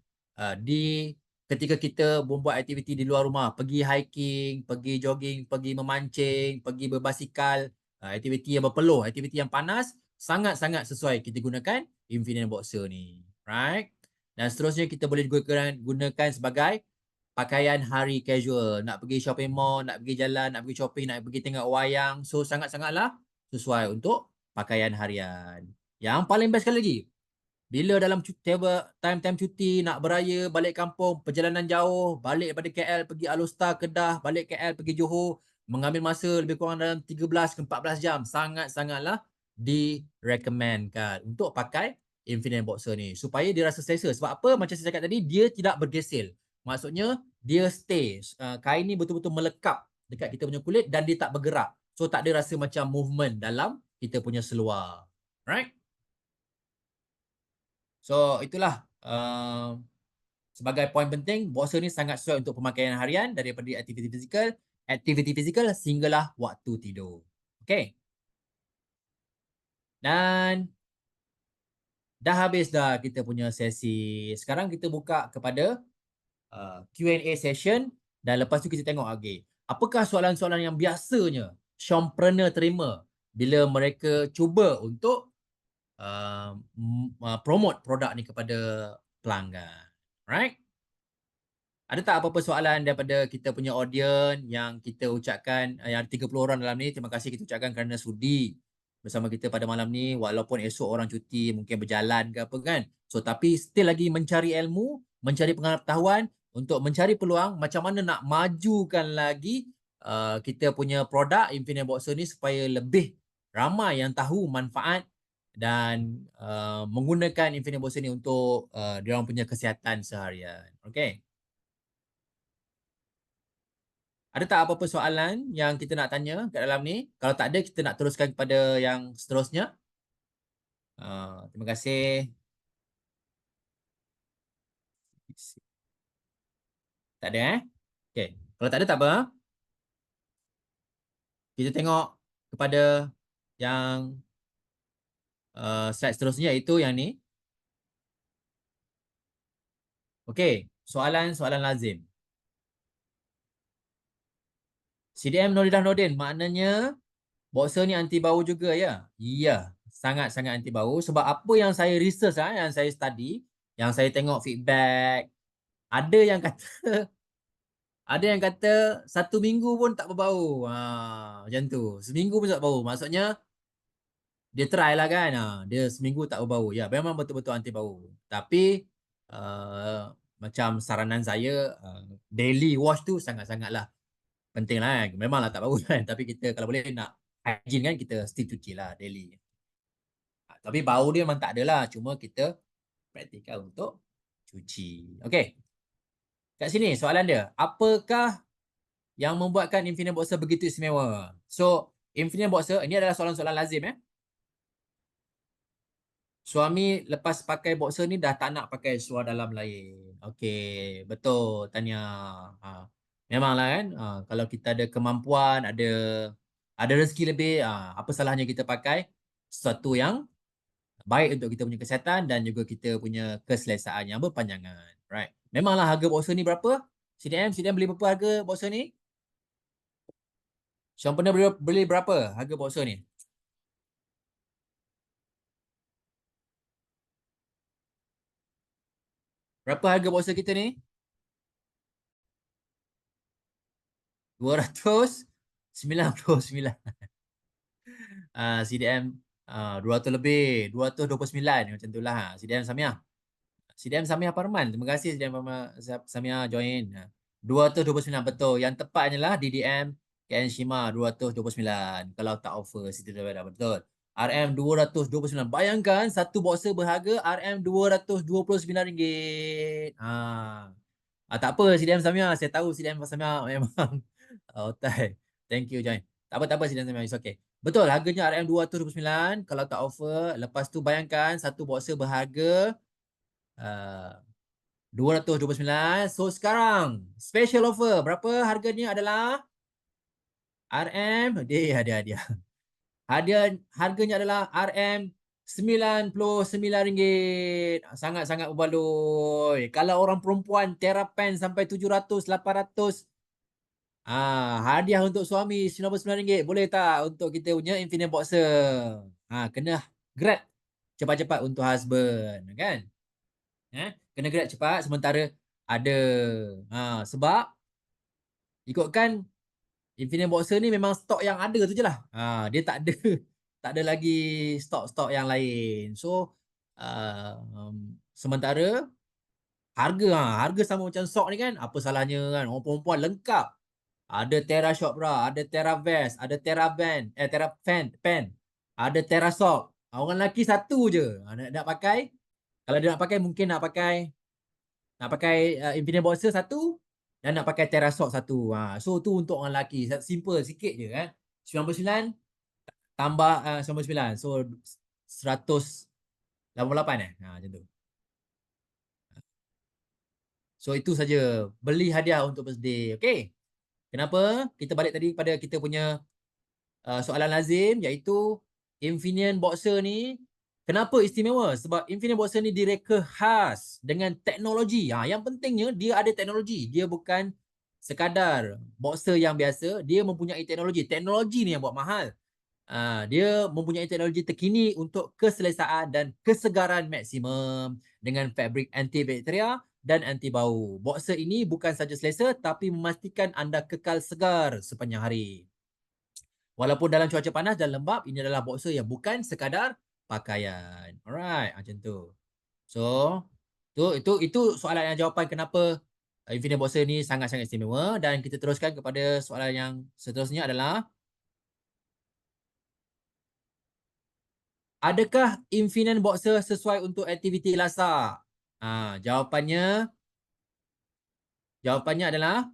di ketika kita membuat aktiviti di luar rumah, pergi hiking, pergi jogging, pergi memancing, pergi berbasikal, aktiviti yang berpeluh, aktiviti yang panas, sangat-sangat sesuai kita gunakan Infinite Boxer ni, right? Dan seterusnya kita boleh gunakan sebagai pakaian hari casual, nak pergi shopping mall, nak pergi jalan, nak pergi shopping, nak pergi tengok wayang. So sangat-sangatlah sesuai untuk pakaian harian. Yang paling best sekali lagi, bila dalam time-time cuti, nak beraya, balik kampung, perjalanan jauh, balik daripada KL pergi Alor-Star, Kedah, balik KL pergi Johor, mengambil masa lebih kurang dalam 13 ke 14 jam, sangat-sangatlah direkomendkan untuk pakai Infinite Boxer ni supaya dia rasa selesa. Sebab apa? Macam saya cakap tadi, dia tidak bergesel. Maksudnya dia stay. Kain ni betul-betul melekap dekat kita punya kulit dan dia tak bergerak. So tak ada rasa macam movement dalam kita punya seluar. Right? So itulah sebagai poin penting, boxer ni sangat sesuai untuk pemakaian harian daripada aktiviti fizikal sehinggalah waktu tidur. Okay. Dan dah habis dah kita punya sesi. Sekarang kita buka kepada Q&A session dan lepas tu kita tengok lagi. Apakah soalan-soalan yang biasanya Shopreneur terima bila mereka cuba untuk promote produk ni kepada pelanggan. Right? Ada tak apa-apa soalan daripada kita punya audience yang kita ucapkan, yang 30 orang dalam ni, terima kasih kita ucapkan kerana sudi bersama kita pada malam ni, walaupun esok orang cuti, mungkin berjalan ke apa kan. So tapi still lagi mencari ilmu, mencari pengetahuan untuk mencari peluang macam mana nak majukan lagi kita punya produk Infinite Boxer ni supaya lebih ramai yang tahu manfaat dan menggunakan Infinite Boxer ni untuk diorang punya kesihatan seharian. Okay. Ada tak apa-apa soalan yang kita nak tanya kat dalam ni? Kalau tak ada, kita nak teruskan kepada yang seterusnya. Terima kasih. Tak ada Okay. Kalau tak ada tak apa. Kita tengok kepada yang slide seterusnya, iaitu yang ni. Okay. Soalan-soalan lazim. CDM Nuridah Nordin, maknanya boxer ni anti bau juga ya? Ya, sangat-sangat anti bau. Sebab apa yang saya research, yang saya study, yang saya tengok feedback, ada yang kata ada yang kata 1 minggu pun tak berbau. Macam tu. Seminggu pun tak bau. Maksudnya dia try lah kan. Dia seminggu tak berbau. Ya, memang betul-betul anti bau. Tapi macam saranan saya, daily wash tu sangat-sangatlah penting lah. Memanglah tak bau kan. Tapi kita kalau boleh nak hygiene kan, kita still cuci lah daily. Tapi bau dia memang tak ada lah. Cuma kita praktikal untuk cuci. Okay. Kat sini soalan dia. Apakah yang membuatkan Infinite Boxer begitu istimewa? So, Infinite Boxer, ini adalah soalan-soalan lazim. Suami lepas pakai boxer ni dah tak nak pakai seluar dalam lain. Okey, betul Tanya. Memanglah kan, kalau kita ada kemampuan, ada rezeki lebih, apa salahnya kita pakai sesuatu yang baik untuk kita punya kesihatan dan juga kita punya keselesaan yang berpanjangan. Right. Memanglah harga boxer ni berapa? CDM beli berapa harga boxer ni? Syam pernah beli berapa harga boxer ni? Berapa harga boxer kita ni? 299. CDM 200 lebih, 229 macam itulah CDM Samia. CDM Samia Parman. Terima kasih CDM Samia join. 229 betul. Yang tepat adalah DDM KN Shima 229. Kalau tak offer situ dah betul. RM 229. Bayangkan satu boxer berharga RM RM229. Tak apa CDM Samia. Saya tahu CDM Samia memang otai. Thank you join. Tak apa CDM Samia. It's okay. Betul, harganya RM 229 kalau tak offer. Lepas tu bayangkan satu boxer berharga uh, 229. So sekarang special offer. Berapa harganya adalah RM hadiah. Harganya adalah RM RM99. Sangat-sangat berbaloi. Kalau orang perempuan Terapen sampai 700, 800. Hadiah untuk suami RM99. Boleh tak untuk kita punya Infinite Boxer? Kena grab cepat-cepat untuk husband, kan? Kena grab cepat sementara ada. Sebab ikutkan Infinite Boxer ni memang stok yang ada tu je lah. Dia tak ada tak ada lagi stok-stok yang lain. So sementara harga sama macam sok ni kan, apa salahnya kan? Orang perempuan lengkap. Ada Terra Shop Bra, ada Terra Vest, ada Terra Band, Terra Pen, ada Terra Sock. Orang lelaki satu je. Nak pakai. Kalau dia nak pakai mungkin nak pakai Infinite Boxer satu dan nak pakai Terra Sock satu. So tu untuk orang lelaki. Simple sikit je kan. 99 tambah 99. So 188 macam tu. So itu saja. Beli hadiah untuk birthday. Okay. Kenapa? Kita balik tadi pada kita punya soalan lazim, iaitu Infinite Boxer ni kenapa istimewa? Sebab Infinite Boxer ni direka khas dengan teknologi. Yang pentingnya dia ada teknologi. Dia bukan sekadar boxer yang biasa, dia mempunyai teknologi. Teknologi ni yang buat mahal. Dia mempunyai teknologi terkini untuk keselesaan dan kesegaran maksimum dengan fabrik antibakteria dan anti bau. Boxer ini bukan saja selesa tapi memastikan anda kekal segar sepanjang hari. Walaupun dalam cuaca panas dan lembap, ini adalah boxer yang bukan sekadar pakaian. Alright, macam tu. So, itu soalan yang jawapan kenapa Infinite Boxer ni sangat-sangat istimewa. Dan kita teruskan kepada soalan yang seterusnya adalah, adakah Infinite Boxer sesuai untuk aktiviti lasak? Jawapannya adalah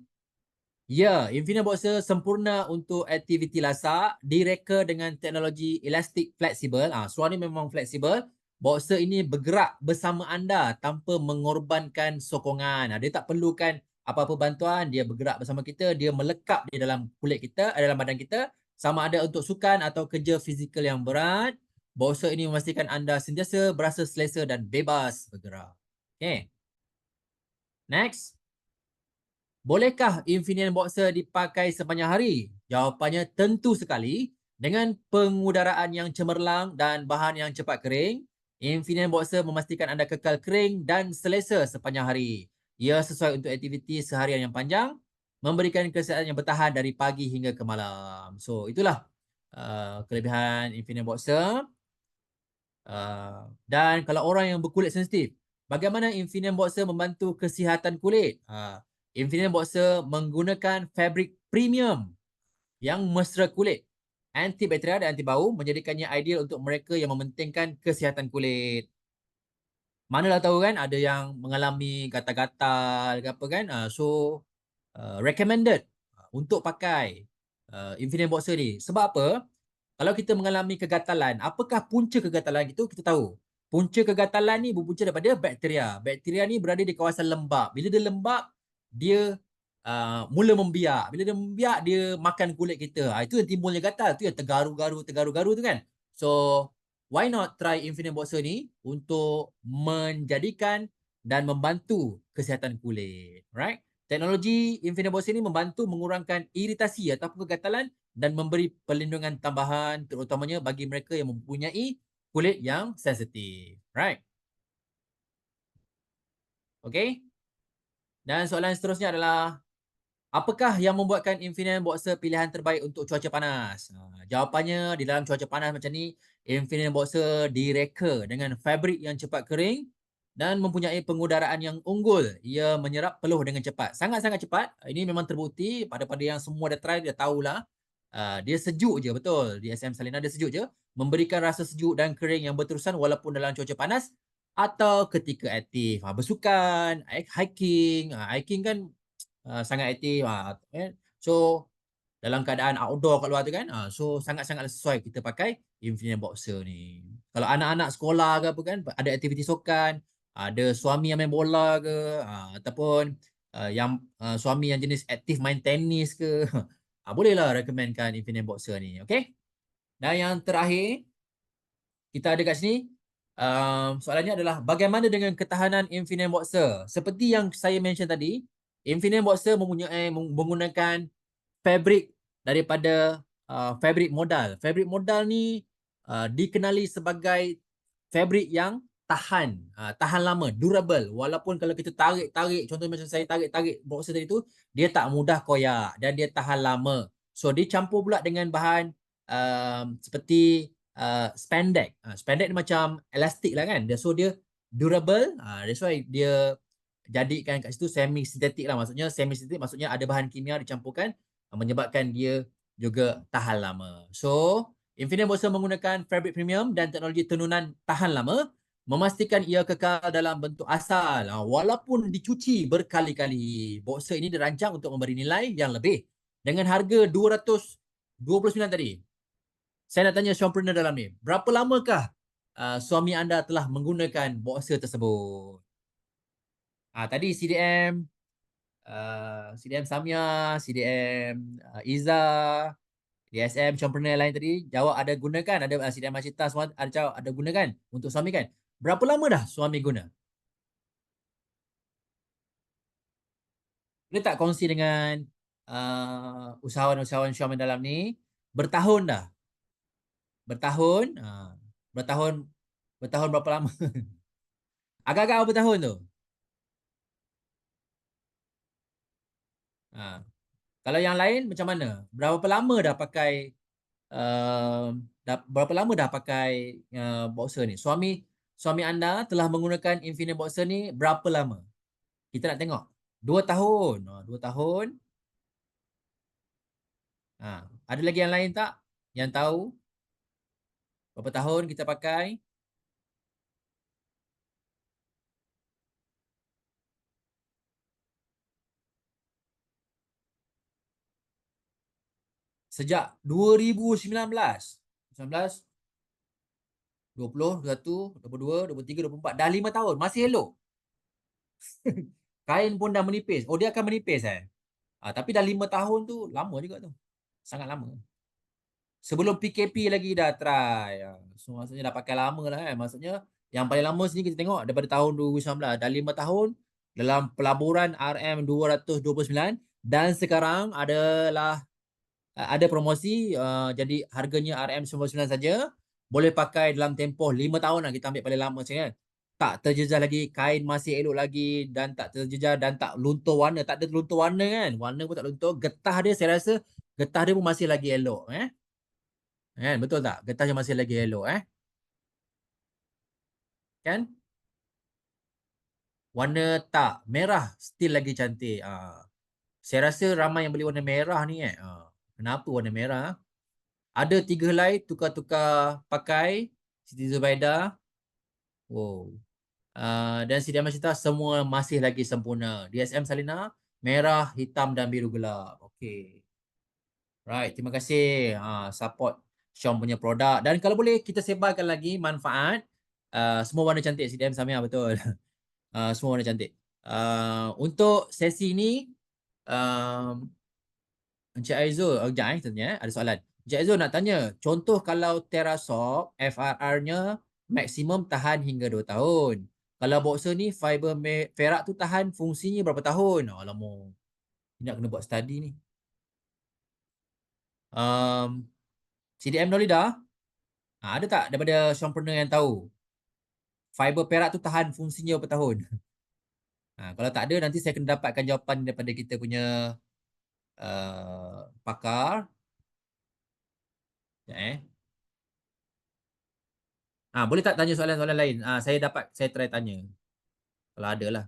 ya, Infinite Boxer sempurna untuk aktiviti lasak, direka dengan teknologi elastik fleksibel. Seluar ni memang fleksibel. Boxer ini bergerak bersama anda tanpa mengorbankan sokongan. Dia tak perlukan apa-apa bantuan, dia bergerak bersama kita, dia melekap di dalam kulit kita, dalam badan kita, sama ada untuk sukan atau kerja fizikal yang berat. Boxer ini memastikan anda sentiasa berasa selesa dan bebas bergerak. Okay. Next. Bolehkah Infinite Boxer dipakai sepanjang hari? Jawapannya tentu sekali. Dengan pengudaraan yang cemerlang dan bahan yang cepat kering, Infinite Boxer memastikan anda kekal kering dan selesa sepanjang hari. Ia sesuai untuk aktiviti seharian yang panjang, memberikan kesihatan yang bertahan dari pagi hingga ke malam. So, itulah kelebihan Infinite Boxer. Dan kalau orang yang berkulit sensitif, bagaimana Infinite Boxer membantu kesihatan kulit? Infinite Boxer menggunakan fabrik premium yang mesra kulit, antibakteria dan anti bau, menjadikannya ideal untuk mereka yang mementingkan kesihatan kulit. Manalah tahu kan ada yang mengalami gatal-gatal ke apa kan. So recommended untuk pakai Infinite Boxer ni. Sebab apa? Kalau kita mengalami kegatalan, apakah punca kegatalan itu? Kita tahu. Punca kegatalan ni berpunca daripada bakteria. Bakteria ni berada di kawasan lembap. Bila dia lembap, dia mula membiak. Bila dia membiak, dia makan kulit kita. Itu yang timbulnya gatal. Itu yang tergaru-garu tu kan. So, why not try Infinite Boxer ni untuk menjadikan dan membantu kesihatan kulit. Right? Teknologi Infinite Boxer ni membantu mengurangkan iritasi ataupun kegatalan dan memberi perlindungan tambahan terutamanya bagi mereka yang mempunyai kulit yang sensitif. Right? Okay? Dan soalan seterusnya adalah, apakah yang membuatkan Infinite Boxer pilihan terbaik untuk cuaca panas? Jawapannya, di dalam cuaca panas macam ni, Infinite Boxer direka dengan fabrik yang cepat kering dan mempunyai pengudaraan yang unggul. Ia menyerap peluh dengan cepat. Sangat-sangat cepat. Ini memang terbukti pada yang semua dah try, dia tahulah. Dia sejuk je, betul. DSM Salina dia sejuk je. Memberikan rasa sejuk dan kering yang berterusan walaupun dalam cuaca panas atau ketika aktif. Bersukan, hiking. Hiking kan sangat aktif. So, dalam keadaan outdoor kat luar tu kan. So sangat-sangat sesuai kita pakai Infinite Boxer ni. Kalau anak-anak sekolah ke apa kan, ada aktiviti sukan, ada suami yang main bola ke, ataupun yang suami yang jenis aktif main tenis ke, bolehlah recommendkan Infinite Boxer ni. Okay. Dan yang terakhir, kita ada kat sini, soalannya adalah bagaimana dengan ketahanan Infinite Boxer? Seperti yang saya mention tadi, Infinite Boxer menggunakan fabrik daripada fabrik modal. Fabrik modal ni dikenali sebagai fabrik yang tahan lama, durable. Walaupun kalau kita tarik, contoh macam saya tarik boxer tadi tu, dia tak mudah koyak dan dia tahan lama. So dicampur pula dengan bahan seperti spandex. Spandex ni macam elastik lah kan. So dia durable. That's why dia jadikan kat situ semi sintetik lah. Maksudnya semi sintetik maksudnya ada bahan kimia dicampurkan menyebabkan dia juga tahan lama. So, Infinite Boxer menggunakan fabric premium dan teknologi tenunan tahan lama, memastikan ia kekal dalam bentuk asal walaupun dicuci berkali-kali. Boxer ini dirancang untuk memberi nilai yang lebih. Dengan harga 229 tadi, saya nak tanya entrepreneur dalam ni, berapa lamakah suami anda telah menggunakan boxer tersebut? Tadi CDM Samia, CDM Iza, DSM entrepreneur lain tadi jawab ada gunakan, ada CDM Macita semua ada jawab ada gunakan untuk suami kan. Berapa lama dah suami guna? Boleh tak kongsi dengan usahawan-usahawan Syam dalam ni? Bertahun dah. Bertahun. Bertahun. Bertahun berapa lama? Agak-agak berapa tahun tu? Ha. Kalau yang lain macam mana? Berapa lama dah pakai berapa lama dah pakai boxer ni? Suami anda telah menggunakan Infinite Boxer ni berapa lama? Kita nak tengok. 2 tahun. 2 tahun. Ada lagi yang lain tak? Yang tahu berapa tahun kita pakai? Sejak 2019. 19, 20, 21, 22, 23, 24. Dah 5 tahun. Masih elok. Kain pun dah menipis. Oh, dia akan menipis tapi dah 5 tahun tu lama juga tu. Sangat lama. Sebelum PKP lagi dah try. So maksudnya dah pakai lama lah kan. Maksudnya yang paling lama sini kita tengok daripada tahun 2019. Dah 5 tahun dalam pelaburan RM229. Dan sekarang ada promosi. Jadi harganya RM99 saja. Boleh pakai dalam tempoh 5 tahun lah. Kita ambil paling lama macam kan. Tak terjejah lagi. Kain masih elok lagi. Dan tak terjejah. Dan tak luntur warna. Tak ada luntur warna kan. Warna pun tak luntur. Getah dia saya rasa. Getah dia pun masih lagi elok. Kan? Betul tak? Getahnya masih lagi elok kan? Warna tak merah still lagi cantik. Saya rasa ramai yang beli warna merah ni Kenapa warna merah? Ada 3 helai tukar-tukar pakai Siti Zubaida. Wow. Dan Siti Amashita semua masih lagi sempurna. DSM Salina merah, hitam dan biru gelap. Okey. Right, terima kasih support Syam punya produk. Dan kalau boleh kita sebarkan lagi manfaat. Semua warna cantik CDM Samia betul. Semua warna cantik. Untuk sesi ni Encik Aizul, sekejap tanya ada soalan. Encik Aizul nak tanya, contoh kalau Terrasoft FRR-nya maksimum tahan hingga 2 tahun. Kalau boxer ni fiber perak tu tahan fungsinya berapa tahun? Alamak. Nak kena buat study ni. CDM Nolida, ada tak daripada entrepreneur yang tahu fiber perak tu tahan fungsinya berapa tahun? Kalau tak ada, nanti saya kena dapatkan jawapan daripada kita punya pakar. Boleh tak tanya soalan-soalan lain? Saya try tanya. Kalau ada lah.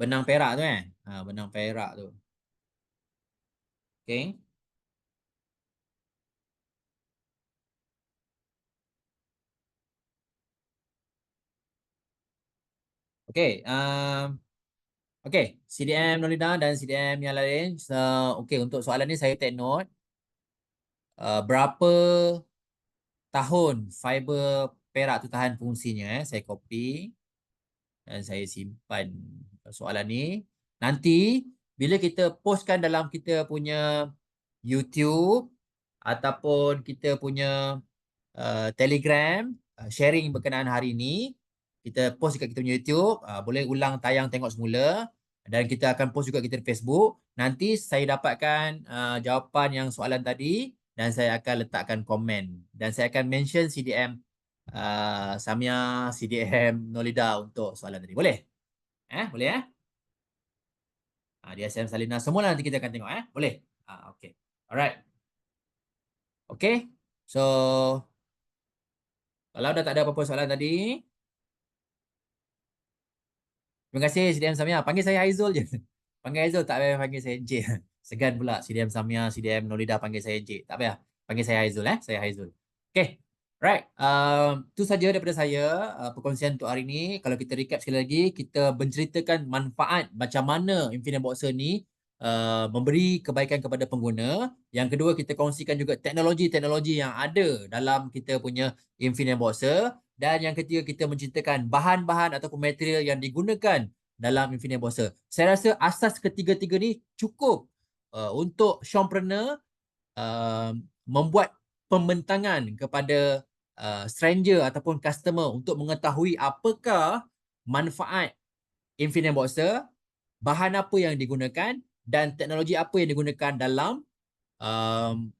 Benang perak tu eh. Benang perak tu. Okay. Okay. Okay. CDM Nolida dan CDM yang lain. So, okay, untuk soalan ni saya take note. Berapa tahun fiber perak tu tahan fungsinya saya copy dan saya simpan soalan ni. Nanti bila kita postkan dalam kita punya YouTube ataupun kita punya Telegram sharing berkenaan hari ini, kita post dekat kita punya YouTube, boleh ulang tayang tengok semula dan kita akan post juga kita di Facebook. Nanti saya dapatkan jawapan yang soalan tadi dan saya akan letakkan komen dan saya akan mention CDM Samia, CDM Nolida untuk soalan tadi. Boleh? Boleh DSM Salina semua nanti kita akan tengok Boleh? Okay. Alright. Okay. So kalau dah tak ada apa-apa soalan tadi, terima kasih CDM Samia. Panggil saya Aizul je. Panggil Aizul, tak payah panggil saya Encik. Segan pula CDM Samia, CDM Nolida panggil saya Encik. Tak payah. Panggil saya Aizul Saya Aizul. Okay. Right. Itu saja daripada saya perkongsian untuk hari ini. Kalau kita recap sekali lagi, kita menceritakan manfaat macam mana Infinite Boxer ni memberi kebaikan kepada pengguna. Yang kedua, kita kongsikan juga teknologi-teknologi yang ada dalam kita punya Infinite Boxer. Dan yang ketiga, kita menceritakan bahan-bahan ataupun material yang digunakan dalam Infinite Boxer. Saya rasa asas ketiga-tiga ni cukup untuk Showpreneur membuat pembentangan kepada stranger ataupun customer untuk mengetahui apakah manfaat Infinite Boxer, bahan apa yang digunakan dan teknologi apa yang digunakan dalam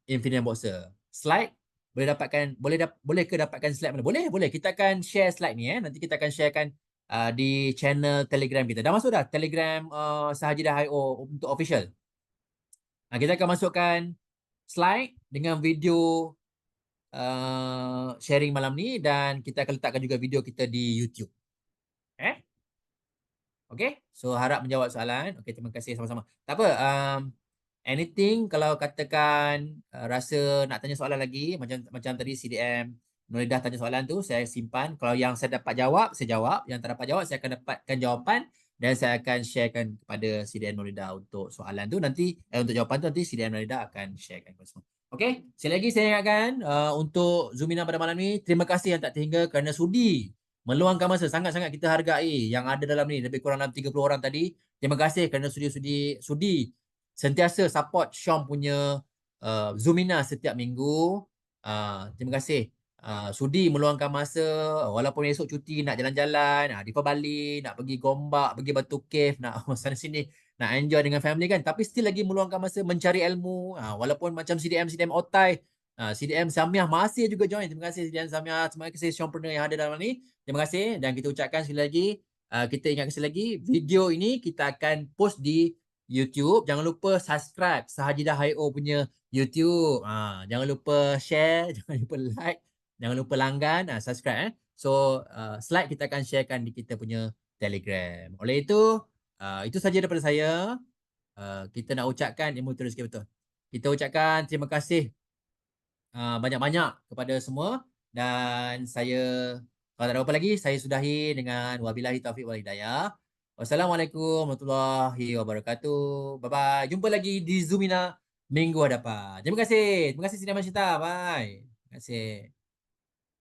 Infinite Boxer. Slide boleh ke dapatkan slide mana? Boleh. Kita akan share slide ni Nanti kita akan sharekan di channel Telegram kita. Dah masuk dah Telegram Sahajidah.io untuk official. Kita akan masukkan slide dengan video sharing malam ni dan kita akan letakkan juga video kita di YouTube. Okay, so harap menjawab soalan. Okay, terima kasih sama-sama. Tak apa, anything kalau katakan rasa nak tanya soalan lagi, macam tadi CDM Nolida tanya soalan tu, saya simpan. Kalau yang saya dapat jawab, saya jawab. Yang tak dapat jawab, saya akan dapatkan jawapan dan saya akan sharekan kepada CDM Nolida untuk soalan tu. Nanti, untuk jawapan tu nanti CDM Nolida akan sharekan kepada semua. Okay, sekali lagi saya ingatkan untuk Zoomina pada malam ni, terima kasih yang tak terhingga kerana sudi meluangkan masa. Sangat-sangat kita hargai yang ada dalam ni, lebih kurang dalam 30 orang tadi. Terima kasih kerana sudi sentiasa support Syom punya Zoomina setiap minggu. Terima kasih. Sudi meluangkan masa walaupun esok cuti nak jalan-jalan, di Bali, nak pergi Gombak, pergi Batu Cave, nak sana sini, nak enjoy dengan family kan, tapi still lagi meluangkan masa mencari ilmu. Walaupun macam CDM Otai, CDM Samiah masih juga join. Terima kasih CDM Samiah, terima kasih Showpreneur yang ada dalam ni. Terima kasih dan kita ucapkan sekali lagi, kita ingatkan sekali lagi, video ini kita akan post di YouTube. Jangan lupa subscribe Sahajidah.io punya YouTube. Jangan lupa share, jangan lupa like, jangan lupa langgan, subscribe. So, slide kita akan sharekan di kita punya Telegram. Oleh itu saja daripada saya. Kita nak ucapkan ilmu terus betul. Kita ucapkan terima kasih banyak-banyak kepada semua dan saya, kalau tak ada apa lagi, saya sudahi dengan wabillahi taufiq wal hidayah. Wassalamualaikum warahmatullahi wabarakatuh. Bye-bye. Jumpa lagi di Zoomina minggu hadapan. Terima kasih. Terima kasih Sina Masyita. Bye. Terima kasih.